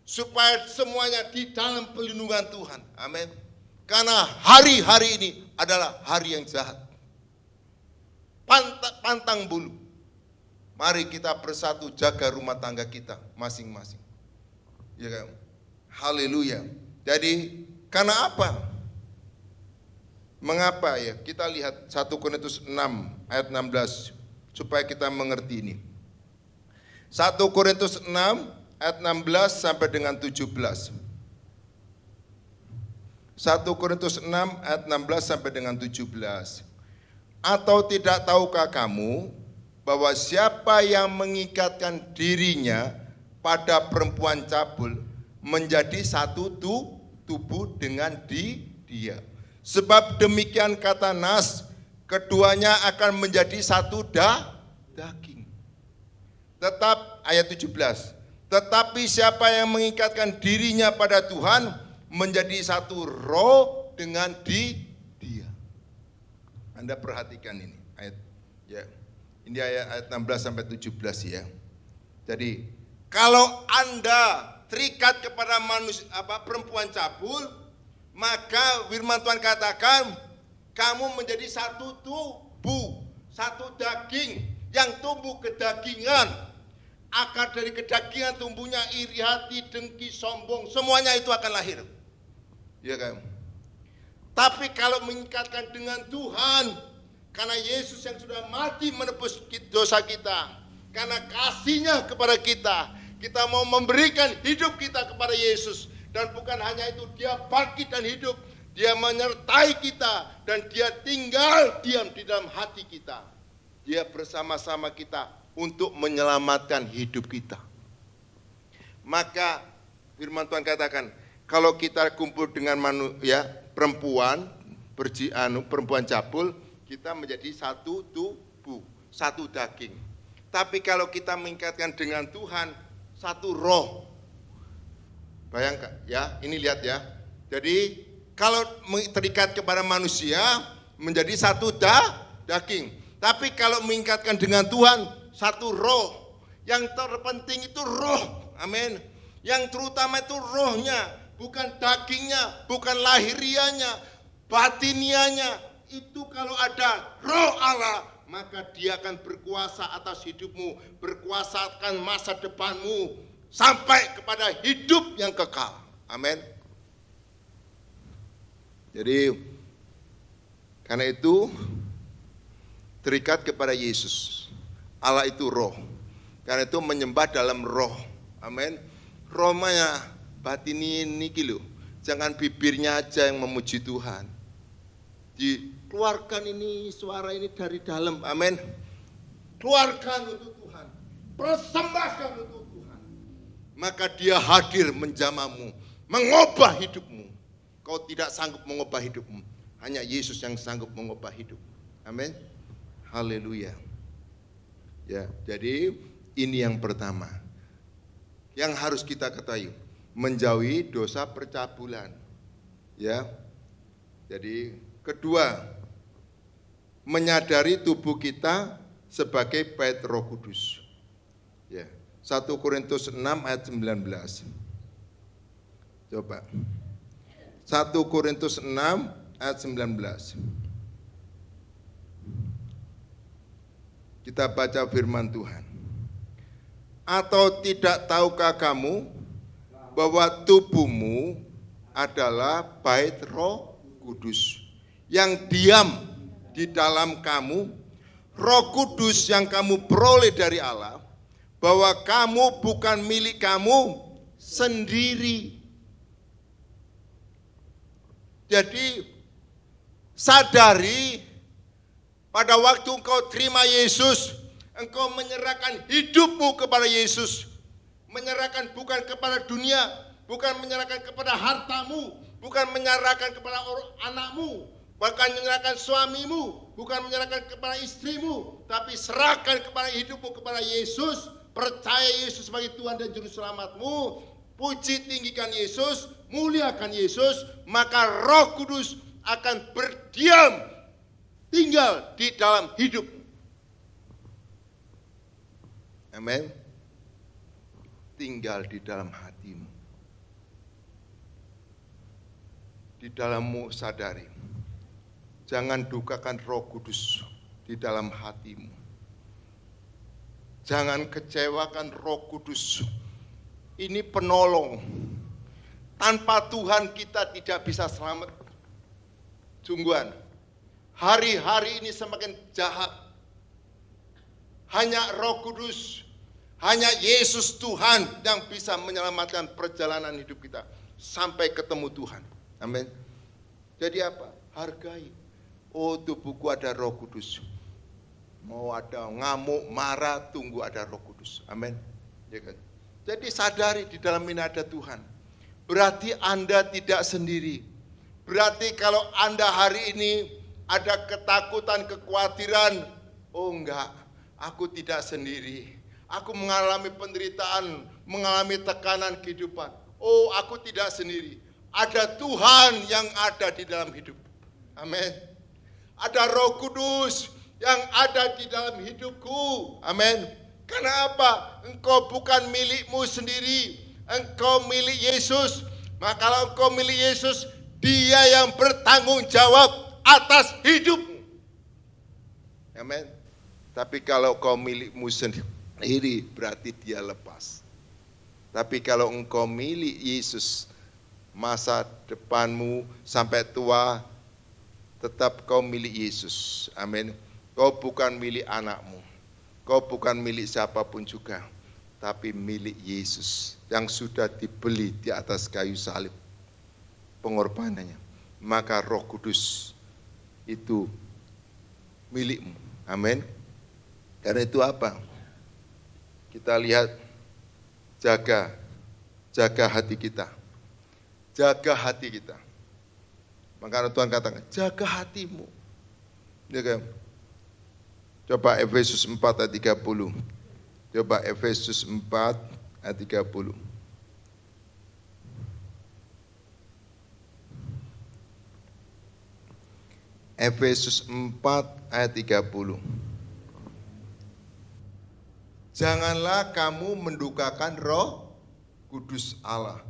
supaya semuanya di dalam perlindungan Tuhan. Amin. Karena hari-hari ini adalah hari yang jahat. Pantang bulu. Mari kita bersatu jaga rumah tangga kita masing-masing. Ya kan? Haleluya. Jadi karena apa? Mengapa ya? Kita lihat 1 Korintus 6 ayat 16 supaya kita mengerti ini. 1 Korintus 6 ayat 16 sampai dengan 17. 1 Korintus 6 ayat 16 sampai dengan 17. Atau tidak tahukah kamu bahwa siapa yang mengikatkan dirinya pada perempuan cabul menjadi satu tubuh dengan dia. Sebab demikian kata Nas, keduanya akan menjadi satu daging. Tetap ayat 17. Tetapi siapa yang mengikatkan dirinya pada Tuhan menjadi satu roh dengan dia. Anda perhatikan ini ayat ya. Ini ayat 16 sampai 17 ya. Jadi kalau Anda terikat kepada perempuan cabul, maka firman Tuhan katakan kamu menjadi satu tubuh, satu daging yang tumbuh kedagingan. Akar dari kedagingan tumbuhnya iri hati, dengki, sombong, semuanya itu akan lahir. Ya kan? Tapi kalau mengikatkan dengan Tuhan, karena Yesus yang sudah mati menebus dosa kita, karena kasih-Nya kepada kita, kita mau memberikan hidup kita kepada Yesus. Dan bukan hanya itu, dia bangkit dan hidup. Dia menyertai kita dan dia tinggal diam di dalam hati kita. Dia bersama-sama kita untuk menyelamatkan hidup kita. Maka firman Tuhan katakan, kalau kita kumpul dengan perempuan cabul, kita menjadi satu tubuh, satu daging. Tapi kalau kita mengikatkan dengan Tuhan, satu roh. Bayangkan ya, ini lihat ya. Jadi kalau terikat kepada manusia menjadi satu daging. Tapi kalau mengikatkan dengan Tuhan, satu roh. Yang terpenting itu roh. Amin. Yang terutama itu rohnya, bukan dagingnya, bukan lahirianya, batinianya. Itu kalau ada roh Allah, maka dia akan berkuasa atas hidupmu, berkuasa akan masa depanmu, sampai kepada hidup yang kekal. Amin. Jadi karena itu terikat kepada Yesus. Allah itu roh. Karena itu menyembah dalam roh. Amin. Rohnya batin ini lho. Jangan bibirnya aja yang memuji Tuhan. Dikeluarkan ini suara ini dari dalam. Amin. Keluarkan untuk Tuhan. Persembahkan untuk Tuhan. Maka dia hadir menjamamu, mengubah hidupmu. Kau tidak sanggup mengubah hidupmu, hanya Yesus yang sanggup mengubah hidup. Amin. Haleluya. Ya, jadi ini yang pertama yang harus kita ketahui, menjauhi dosa percabulan. Ya. Jadi kedua, menyadari tubuh kita sebagai bait Roh Kudus. Ya. 1 Korintus 6 ayat 19. Coba. 1 Korintus 6 ayat 19. Kita baca firman Tuhan. Atau tidak tahukah kamu bahwa tubuhmu adalah bait Roh Kudus yang diam di dalam kamu, Roh Kudus yang kamu peroleh dari Allah, bahwa kamu bukan milik kamu sendiri. Jadi sadari pada waktu engkau terima Yesus, engkau menyerahkan hidupmu kepada Yesus. Menyerahkan bukan kepada dunia, bukan menyerahkan kepada hartamu, bukan menyerahkan kepada anakmu, bukan menyerahkan suamimu, bukan menyerahkan kepada istrimu, tapi serahkan kepada hidupmu kepada Yesus. Percaya Yesus sebagai Tuhan dan Juru Selamatmu, puji tinggikan Yesus, muliakan Yesus, maka Roh Kudus akan berdiam, tinggal di dalam hidup. Amin. Tinggal di dalam hatimu. di dalammu sadari. Jangan dukakan Roh Kudus di dalam hatimu. Jangan kecewakan Roh Kudus. Ini penolong. Tanpa Tuhan kita tidak bisa selamat. Sungguhan, hari-hari ini semakin jahat. Hanya Roh Kudus, hanya Yesus Tuhan yang bisa menyelamatkan perjalanan hidup kita sampai ketemu Tuhan. Amin. Jadi apa? Hargai. Oh, tubuhku ada Roh Kudus. Mau ada ngamuk, marah, tunggu ada Roh Kudus. Amin. Ya kan? Jadi sadari di dalam ini ada Tuhan. Berarti Anda tidak sendiri. Berarti kalau Anda hari ini ada ketakutan, kekhawatiran, oh enggak, aku tidak sendiri. Aku mengalami penderitaan, mengalami tekanan kehidupan. Oh, aku tidak sendiri. Ada Tuhan yang ada di dalam hidup. Amin. Ada Roh Kudus yang ada di dalam hidupku. Amin. Karena apa? Engkau bukan milikmu sendiri. Engkau milik Yesus. Maka kalau engkau milik Yesus, Dia yang bertanggung jawab atas hidupmu. Amin. Tapi kalau kau milikmu sendiri, berarti Dia lepas. Tapi kalau engkau milik Yesus, masa depanmu sampai tua, tetap kau milik Yesus. Amin. Kau bukan milik anakmu. Kau bukan milik siapapun juga. Tapi milik Yesus yang sudah dibeli di atas kayu salib. Pengorbanannya. Maka Roh Kudus itu milikmu. Amin. Karena itu apa? Kita lihat, jaga hati kita. Jaga hati kita. Maka Tuhan katakan, jaga hatimu. Ya kan? Coba Efesus 4 ayat 30. Coba Efesus 4 ayat 30. Efesus 4 ayat 30. Janganlah kamu mendukakan Roh Kudus Allah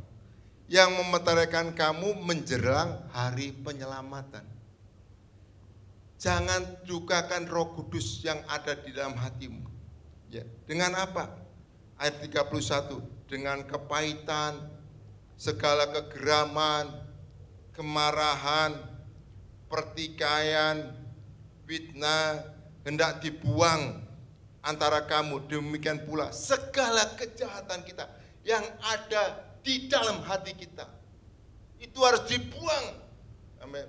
yang memeteraikan kamu menjelang hari penyelamatan. Jangan dukakan Roh Kudus yang ada di dalam hatimu. Ya, dengan apa? Ayat 31, dengan kepahitan, segala kegeraman, kemarahan, pertikaian, fitnah, hendak dibuang antara kamu. Demikian pula segala kejahatan kita yang ada di dalam hati kita. Itu harus dibuang. Amin.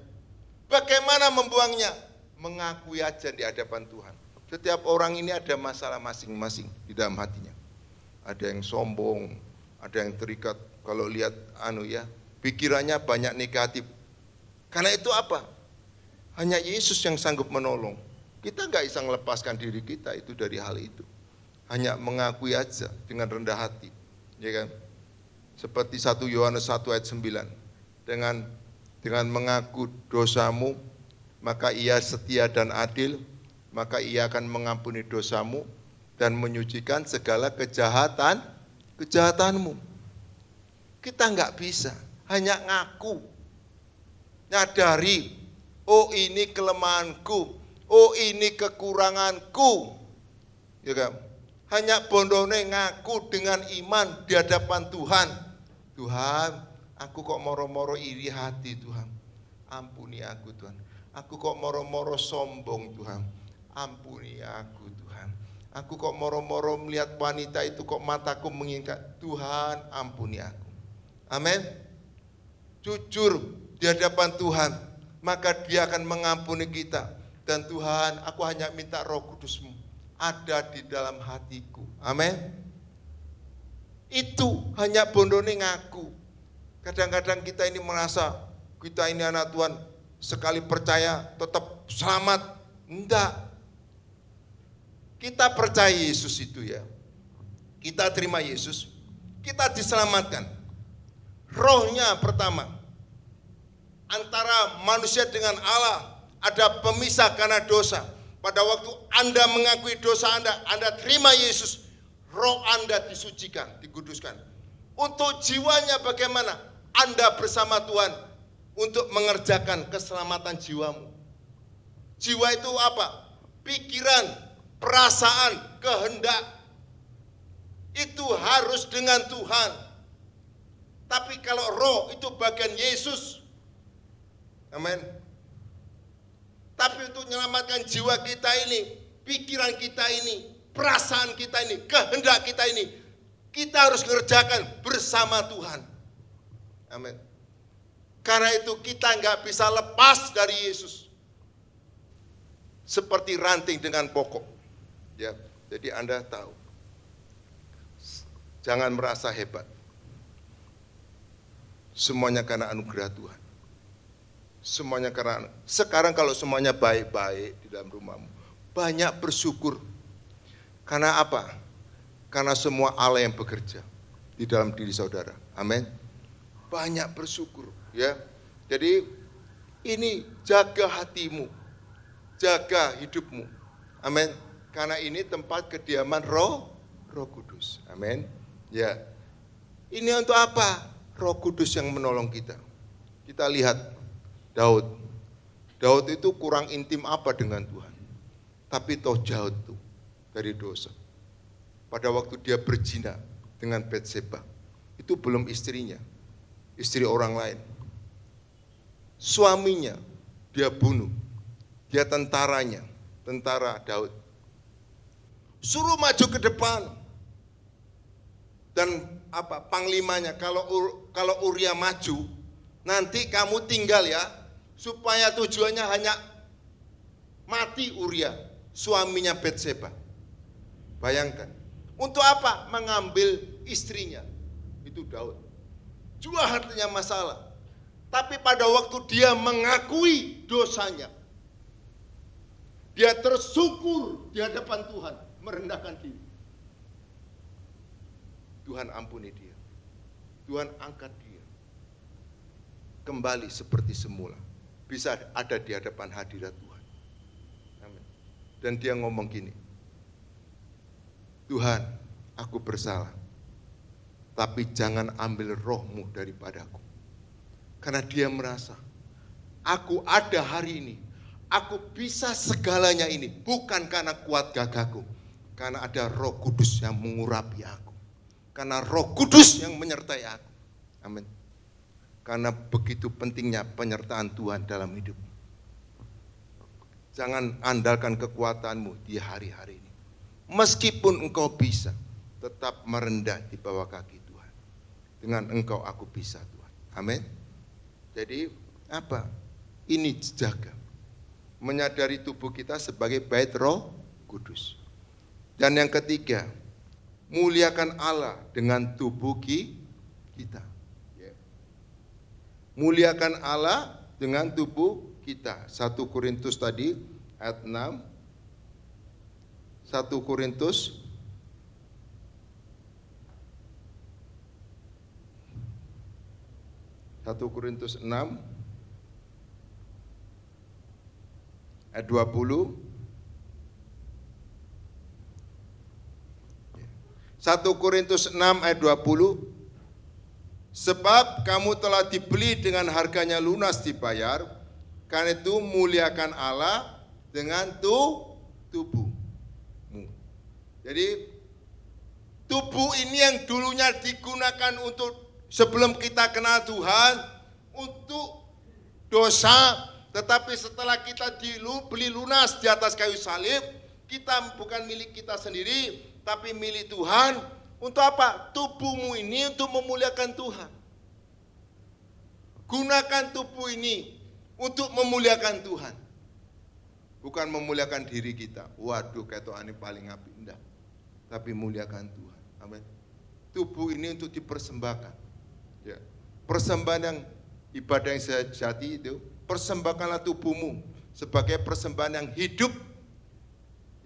Bagaimana membuangnya? Mengakui aja di hadapan Tuhan. Setiap orang ini ada masalah masing-masing di dalam hatinya. Ada yang sombong, ada yang terikat. Kalau lihat pikirannya banyak negatif. Karena itu apa? Hanya Yesus yang sanggup menolong. Kita nggak bisa melepaskan diri kita itu dari hal itu. Hanya mengakui aja dengan rendah hati. Ya kan? Seperti 1 Yohanes 1 ayat 9. Dengan mengaku dosamu, maka Ia setia dan adil, maka Ia akan mengampuni dosamu dan menyucikan segala kejahatanmu. Kita nggak bisa, hanya ngaku, nyadari, oh ini kelemahanku, oh ini kekuranganku, ya kan? Hanya bondone ngaku dengan iman di hadapan Tuhan. Tuhan, aku kok moro-moro iri hati Tuhan, ampuni aku Tuhan. Aku kok moro-moro sombong Tuhan, ampuni aku Tuhan. Aku kok moro-moro melihat wanita itu kok mataku mengingat, Tuhan ampuni aku. Amin. Jujur di hadapan Tuhan, maka Dia akan mengampuni kita. Dan Tuhan, aku hanya minta Roh Kudus-Mu ada di dalam hatiku. Amin. Itu hanya bondone ngaku. Kadang-kadang kita ini merasa kita ini anak Tuhan, sekali percaya tetap selamat. Enggak. Kita percaya Yesus itu ya. Kita terima Yesus, kita diselamatkan. Rohnya pertama, antara manusia dengan Allah ada pemisah karena dosa. Pada waktu Anda mengakui dosa Anda terima Yesus, roh Anda disucikan, dikuduskan. Untuk jiwanya bagaimana? Anda bersama Tuhan untuk mengerjakan keselamatan jiwamu. Jiwa itu apa? Pikiran, perasaan, kehendak. Itu harus dengan Tuhan. Tapi kalau roh itu bagian Yesus. Amin. Tapi untuk menyelamatkan jiwa kita ini, pikiran kita ini, perasaan kita ini, kehendak kita ini, kita harus mengerjakan bersama Tuhan. Amin. Karena itu kita nggak bisa lepas dari Yesus. Seperti ranting dengan pokok. Ya, jadi Anda tahu. Jangan merasa hebat. Semuanya karena anugerah Tuhan. Semuanya karena, sekarang kalau semuanya baik-baik di dalam rumahmu, banyak bersyukur. Karena apa? Karena semua Allah yang bekerja di dalam diri saudara. Amin. Banyak bersyukur, ya. Jadi ini jaga hatimu, jaga hidupmu. Amin. Karena ini tempat kediaman Roh Kudus. Amin. Ya. Ini untuk apa? Roh Kudus yang menolong kita. Kita lihat Daud. Daud itu kurang intim apa dengan Tuhan. Tapi toh jauh tuh dari dosa. Pada waktu dia berzina dengan Batseba, itu belum istrinya, istri orang lain. Suaminya dia bunuh. Dia tentaranya, tentara Daud. Suruh maju ke depan. Dan apa? Panglimanya, kalau Uria maju, nanti kamu tinggal ya. Supaya tujuannya hanya mati Uria, suaminya Batseba. Bayangkan, untuk apa? Mengambil istrinya, itu Daud. Jua hatinya masalah. Tapi pada waktu dia mengakui dosanya, dia tersungkur di hadapan Tuhan, merendahkan diri. Tuhan ampuni dia. Tuhan angkat dia. Kembali seperti semula. Bisa ada di hadapan hadirat Tuhan. Amin. Dan dia ngomong gini, Tuhan, aku bersalah, tapi jangan ambil roh-Mu daripadaku. Karena dia merasa, aku ada hari ini, aku bisa segalanya ini, bukan karena kuat gagahku, karena ada Roh Kudus yang mengurapi aku, karena Roh Kudus yang menyertai aku. Amin. Karena begitu pentingnya penyertaan Tuhan dalam hidup. Jangan andalkan kekuatanmu di hari-hari ini. Meskipun engkau bisa, tetap merendah di bawah kaki Tuhan. Dengan engkau aku bisa Tuhan. Amin. Jadi apa? Ini jaga. Menyadari tubuh kita sebagai bait Roh Kudus. Dan yang ketiga, muliakan Allah dengan tubuh kita. Muliakan Allah dengan tubuh kita. 1 Korintus tadi ayat 6. 1 Korintus Satu Korintus 6 ayat 20. 1 Korintus 6 ayat 20. Sebab kamu telah dibeli dengan harganya lunas dibayar, karena itu muliakan Allah dengan tubuhmu. Jadi tubuh ini yang dulunya digunakan untuk sebelum kita kenal Tuhan, untuk dosa, tetapi setelah kita dibeli lunas di atas kayu salib, kita bukan milik kita sendiri, tapi milik Tuhan. Untuk apa? Tubuhmu ini untuk memuliakan Tuhan. Gunakan tubuh ini untuk memuliakan Tuhan. Bukan memuliakan diri kita. Waduh, ketok ini paling api. Enggak. Tapi muliakan Tuhan. Amin. Tubuh ini untuk dipersembahkan. Ya. Persembahan yang ibadah yang sejati itu, persembahkanlah tubuhmu sebagai persembahan yang hidup.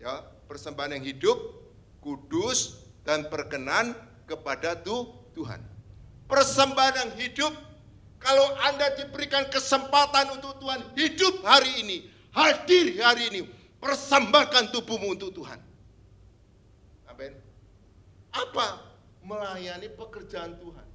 Ya, persembahan yang hidup, kudus, dan berkenan kepada Tuhan. Persembahan yang hidup, kalau Anda diberikan kesempatan untuk Tuhan hidup hari ini, hadir hari ini, persembahkan tubuhmu untuk Tuhan. Amin. Apa? Melayani pekerjaan Tuhan.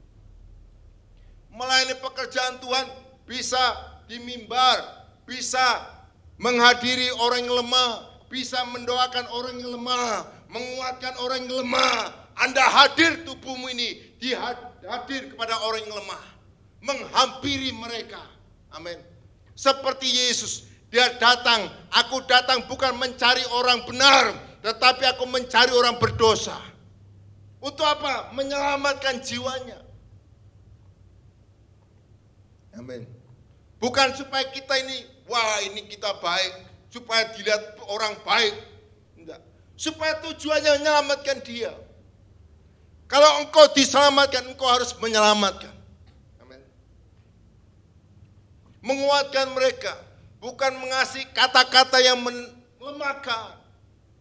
Melayani pekerjaan Tuhan bisa di mimbar, bisa menghadiri orang yang lemah, bisa mendoakan orang yang lemah, menguatkan orang yang lemah. Anda hadir, tubuhmu ini hadir kepada orang yang lemah, menghampiri mereka. Amin. Seperti Yesus, dia datang, aku datang bukan mencari orang benar, tetapi aku mencari orang berdosa. Untuk apa? Menyelamatkan jiwanya. Amin. Bukan supaya kita ini, wah ini kita baik, supaya dilihat orang baik. Enggak. Supaya tujuannya menyelamatkan dia. Kalau engkau diselamatkan, engkau harus menyelamatkan. Amin. Menguatkan mereka. Bukan mengasih kata-kata yang melemahkan,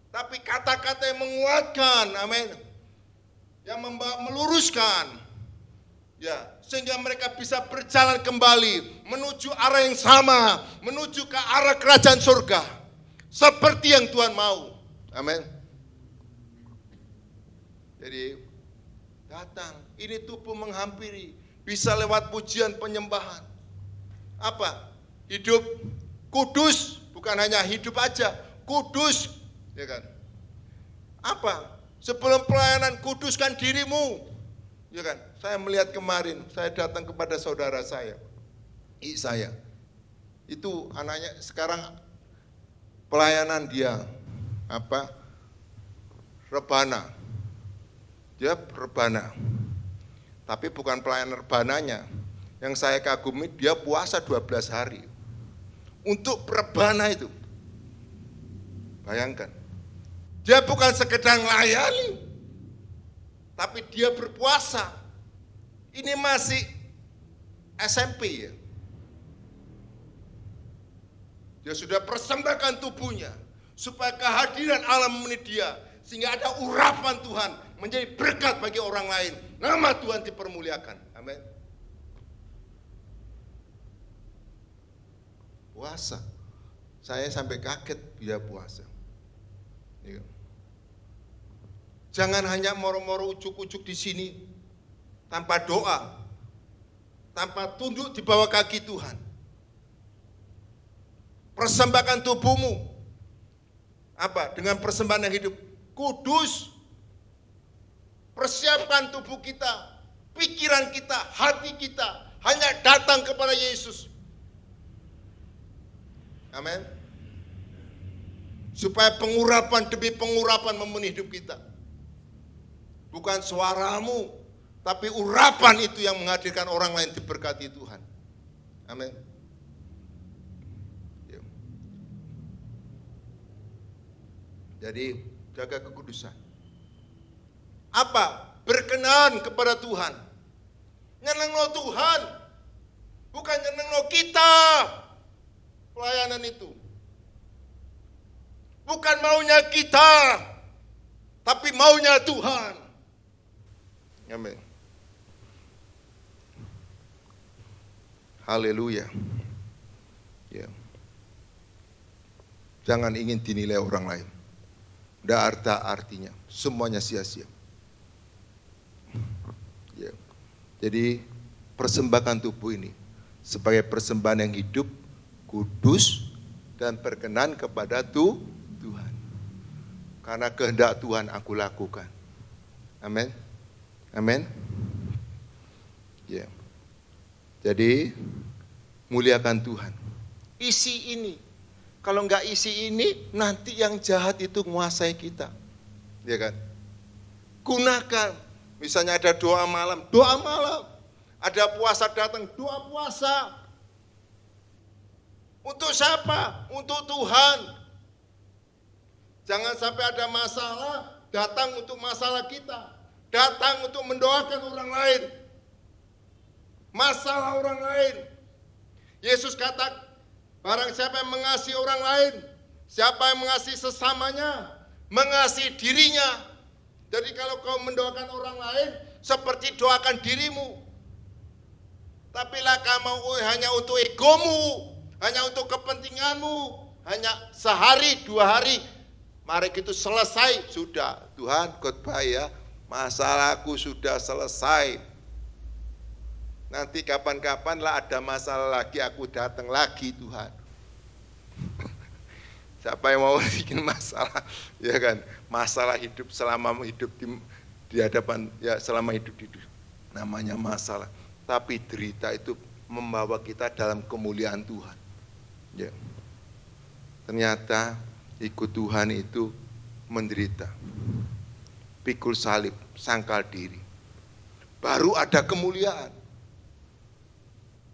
tapi kata-kata yang menguatkan, amin, yang meluruskan, ya, sehingga mereka bisa berjalan kembali menuju arah yang sama, menuju ke arah kerajaan surga, seperti yang Tuhan mau, amin. Jadi datang, ini tubuh menghampiri, bisa lewat pujian penyembahan, apa? Hidup kudus, bukan hanya hidup aja, kudus, ya kan? Apa? Sebelum pelayanan kuduskan dirimu, ya kan? Saya melihat kemarin, saya datang kepada saudara saya, saya, itu anaknya sekarang pelayanan dia, apa? Rebana, dia rebana, tapi bukan pelayanan rebananya, yang saya kagumi dia puasa 12 hari. Untuk perebana itu, bayangkan, dia bukan sekedar melayani, tapi dia berpuasa. Ini masih SMP ya. Dia sudah persembahkan tubuhnya supaya kehadiran Allah memenuhi dia, sehingga ada urapan Tuhan menjadi berkat bagi orang lain. Nama Tuhan dipermuliakan. Amin. Puasa, saya sampai kaget dia puasa. Jangan hanya moro-moro ujuk-ujuk di sini tanpa doa, tanpa tunduk di bawah kaki Tuhan. Persembahkan tubuhmu, apa? Dengan persembahan yang hidup, kudus. Persiapkan tubuh kita, pikiran kita, hati kita hanya datang kepada Yesus. Amin. Supaya pengurapan demi pengurapan memenuhi hidup kita. Bukan suaramu, tapi urapan itu yang menghadirkan orang lain diberkati Tuhan. Amin. Jadi jaga kekudusan. Apa? Berkenan kepada Tuhan. Nyenengno Tuhan, bukan nyenengno kita. Pelayanan itu bukan maunya kita, tapi maunya Tuhan. Amin. Haleluya. Ya. Jangan ingin dinilai orang lain. Tidak ada artinya. Semuanya sia-sia. Ya. Jadi persembahkan tubuh ini sebagai persembahan yang hidup, kudus, dan berkenan kepada Tuhan. Karena kehendak Tuhan aku lakukan. Amin. Amin. Ya. Jadi muliakan Tuhan. Isi ini. Kalau enggak isi ini, nanti yang jahat itu menguasai kita. Ya kan? Gunakan. Misalnya ada doa malam. Ada puasa datang, doa puasa. Untuk siapa? Untuk Tuhan. Jangan sampai ada masalah, datang untuk masalah kita. Datang untuk mendoakan orang lain. Masalah orang lain. Yesus kata, barang siapa yang mengasihi orang lain, siapa yang mengasihi sesamanya, mengasihi dirinya. Jadi kalau kau mendoakan orang lain, seperti doakan dirimu. Tapi lah kamu hanya untuk egomu, hanya untuk kepentinganmu, hanya sehari, 2 hari, mari itu selesai, sudah. Tuhan khotbah ya, masalahku sudah selesai. Nanti kapan-kapan lah ada masalah lagi, aku datang lagi Tuhan. Siapa yang mau bikin masalah, ya kan? Masalah hidup selama hidup di hadapan, ya selama hidup di dunia. Namanya masalah. Tapi derita itu membawa kita dalam kemuliaan Tuhan. Ya. Ternyata ikut Tuhan itu menderita. Pikul salib, sangkal diri. Baru ada kemuliaan.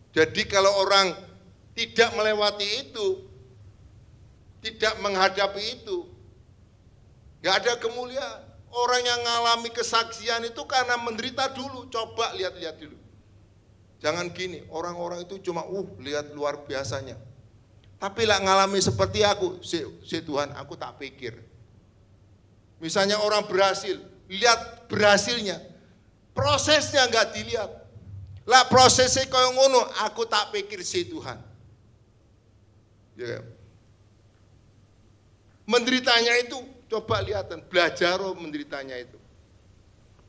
Jadi kalau orang tidak melewati itu, tidak menghadapi itu, nggak ada kemuliaan. Orang yang mengalami kesaksian itu karena menderita dulu. Coba lihat-lihat dulu. Jangan gini, orang-orang itu cuma lihat luar biasanya. Tapi lah ngalami seperti aku, si Tuhan, aku tak pikir. Misalnya orang berhasil, lihat berhasilnya, prosesnya nggak dilihat. Lah prosesnya kaya ngono, aku tak pikir si Tuhan. Ya. Menderitanya itu, coba lihatan, belajar menderitanya itu.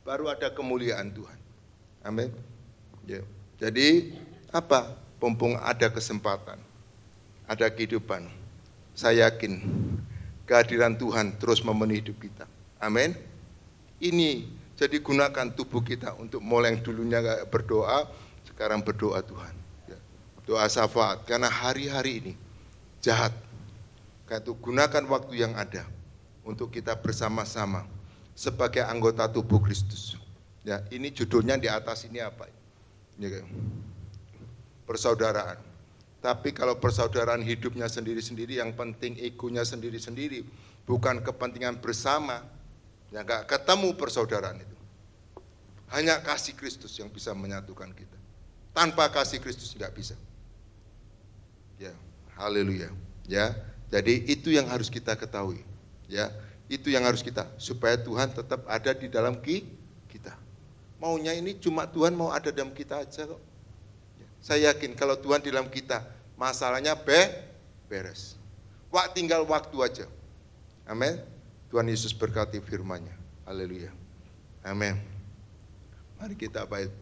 Baru ada kemuliaan Tuhan. Amin. Ya. Jadi apa? Mumpung ada kesempatan, ada kehidupan. Saya yakin kehadiran Tuhan terus memenuhi hidup kita. Amin. Ini jadi gunakan tubuh kita untuk mulai yang dulunya gak berdoa, sekarang berdoa Tuhan. Ya. Doa syafaat, karena hari-hari ini jahat. Karena itu gunakan waktu yang ada untuk kita bersama-sama sebagai anggota tubuh Kristus. Ya, ini judulnya di atas ini apa? Ya, persaudaraan. Tapi kalau persaudaraan hidupnya sendiri-sendiri, yang penting egonya sendiri-sendiri, bukan kepentingan bersama, ya gak ketemu persaudaraan itu. Hanya kasih Kristus yang bisa menyatukan kita. Tanpa kasih Kristus nggak bisa. Ya, haleluya. Ya, jadi itu yang harus kita ketahui. Ya, itu yang harus kita, supaya Tuhan tetap ada di dalam kita. Maunya ini cuma Tuhan mau ada dalam kita aja kok. Ya, saya yakin kalau Tuhan di dalam kita, masalahnya beres. Tinggal waktu aja. Amin. Tuhan Yesus berkati firman-Nya. Haleluya. Amin. Mari kita bait.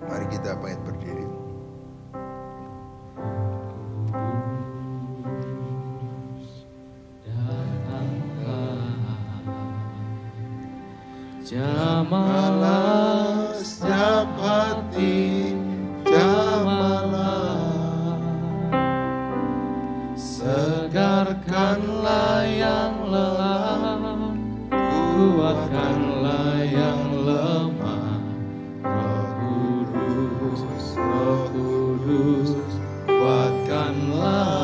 Mari kita bangkit berdiri. Jamalah setiap hati, jamalah, segarkanlah yang lelah, kuatkanlah yang lemah. Roh Kudus, kuatkanlah.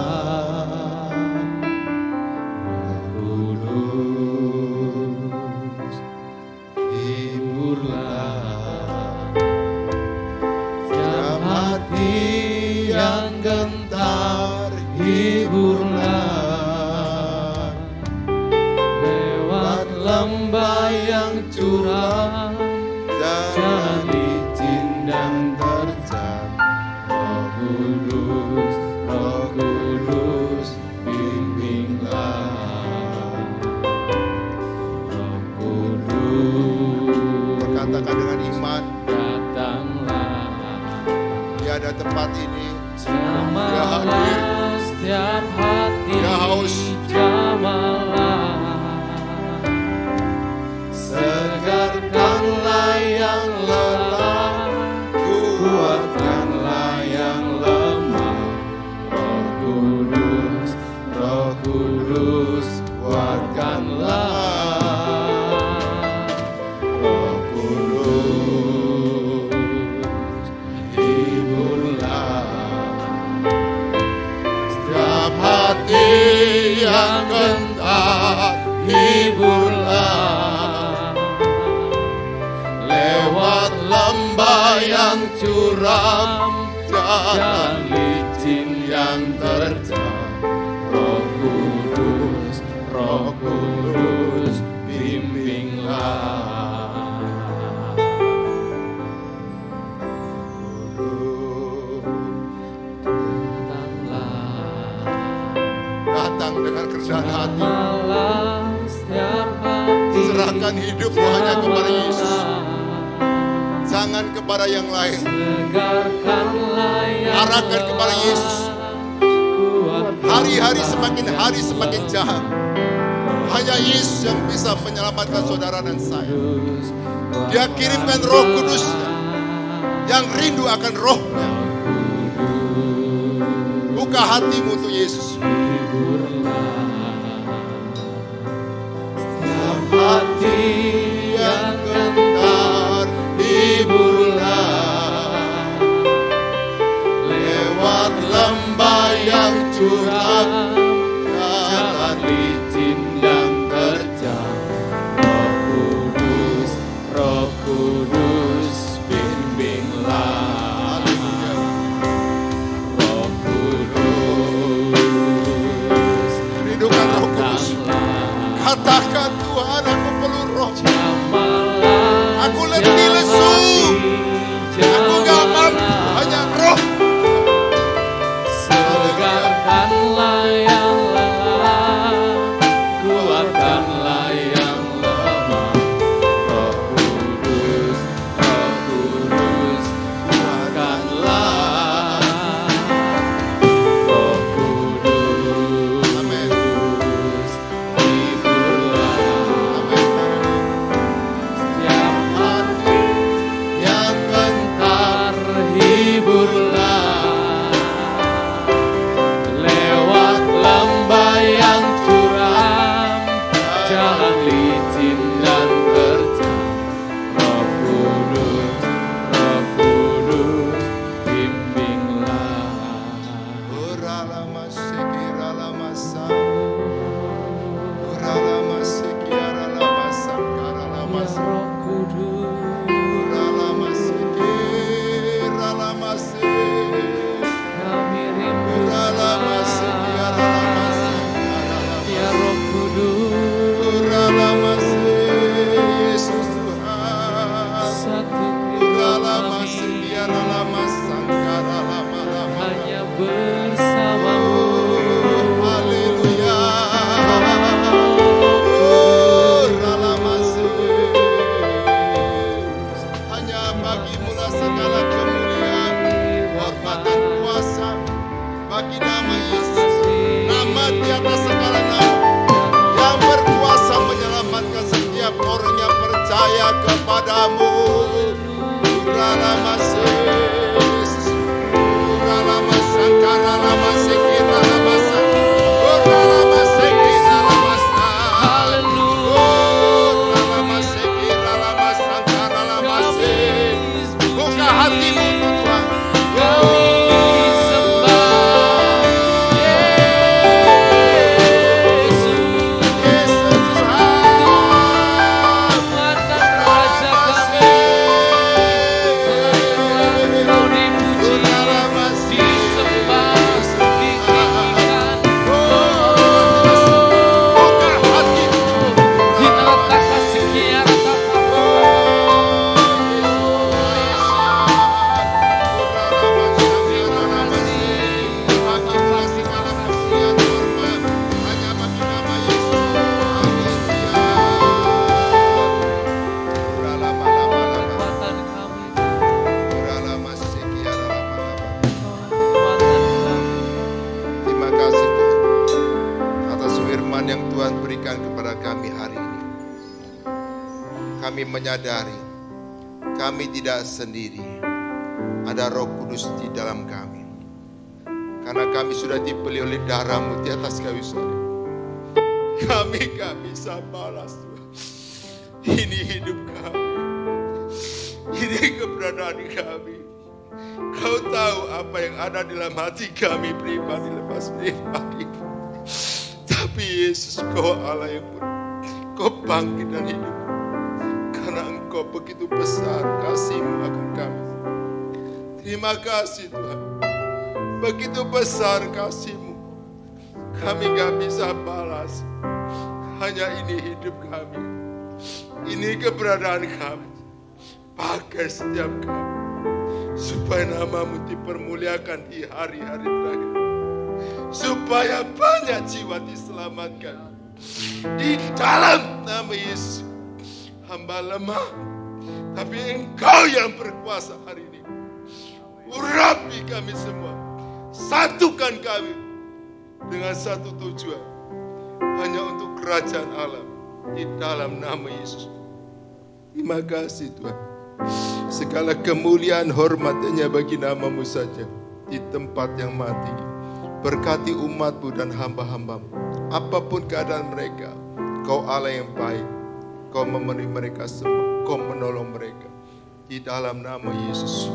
Hiburlah lewat lembah yang curam, jalan licin dan terjal. Roh Kudus, bimbinglah. Roh Kudus, Berkatakan dengan iman, datanglah. Dia ada tempat ini. Jamalah setiap hati, Dia haus. jamalah. curam, jalan licin yang terjal. Roh Kudus, bimbinglah. Datang dengan kerendahan hati. Serahkan hidupmu hanya kepada Yesus. Jangan kepada yang lain. Arahkan kepada Yesus. Hari-hari semakin jahat. Hanya Yesus yang bisa menyelamatkan saudara dan saya. Dia kirimkan Roh Kudus yang rindu akan Roh-Nya. Buka hatimu untuk Yesus. Setiap hati yang gentar, hiburlah. Lewat lembah yang curam, jalan licin yang terjal. Roh Kudus, bimbinglah. Roh Kudus, rindukan Roh Kudus. Katakan, Tuhan, aku perlu Roh. Aku letih lesu. Aku gak mampu, hanya Roh. Segarkanlah yang lelah, kuatkanlah yang lemah. Roh Kudus, kuatkanlah. Roh Kudus, amin. Hiburlah, amin. Setiap hati yang gentar, hiburlah. Lewat lembah yang curam, jalan licin dan terjal. Roh Kudus, bimbinglah. Uralama sekiralama sa, uralama sekiralama sangkaralama sa. Roh Kudus, uralama sekiralama se. Kami rindu uralama sekiralama sangkaralama. Ya Roh Kudus, uralama se. Yesus Tuhan, satu uralama sekiralama sangkaralama hanya bersamamu. Haleluya. Uralama se. Hanya bagimu-lah segala kemuliaan, hormat dan kuasa. Bagi nama Yesus, nama di atas segala nama, yang berkuasa menyelamatkan setiap orang yang percaya kepadamu. Uralama se. Yesus. Uralama sangkaralama sekiralama sa. Uralama sekiralama sa. Uralama sekiralama sangkaralama se. Buka hatimu untuk Tuhan. Yesus Tuhan. Uralama se. Buka hatimu. Terima kasih Tuhan atas firman yang Tuhan berikan kepada kami hari ini. Kami menyadari kami tidak sendiri. Ada Roh Kudus di dalam kami. Karena kami sudah dibeli oleh darah-Mu di atas kayu salib. Kami gak bisa balas Tuhan. Ini hidup kami. Ini keberadaan kami. Kau tahu apa yang ada dalam hati kami pribadi lepas pribadi. Tapi Yesus, Kau Allah yang pun, Kau bangkit dan hidup. Karena Engkau begitu besar kasih-Mu akan kami. Terima kasih Tuhan. Begitu besar kasih-Mu. Kami gak bisa balas. Hanya ini hidup kami. Ini keberadaan kami. Pakai setiap kami. Supaya nama-Mu dipermuliakan di hari-hari terakhir. Supaya banyak jiwa diselamatkan. Di dalam nama Yesus. Hamba lemah. Tapi Engkau yang berkuasa hari ini. Urapi kami semua. Satukan kami dengan satu tujuan. Hanya untuk kerajaan Allah. Di dalam nama Yesus. Terima kasih Tuhan. Segala kemuliaan hormat hanya bagi nama-Mu saja. Di tempat yang mati. Berkati umat-Mu dan hamba-hamba-Mu. Apapun keadaan mereka. Kau Allah yang baik. Kau memenuhi mereka semua. Kau menolong mereka. Di dalam nama Yesus.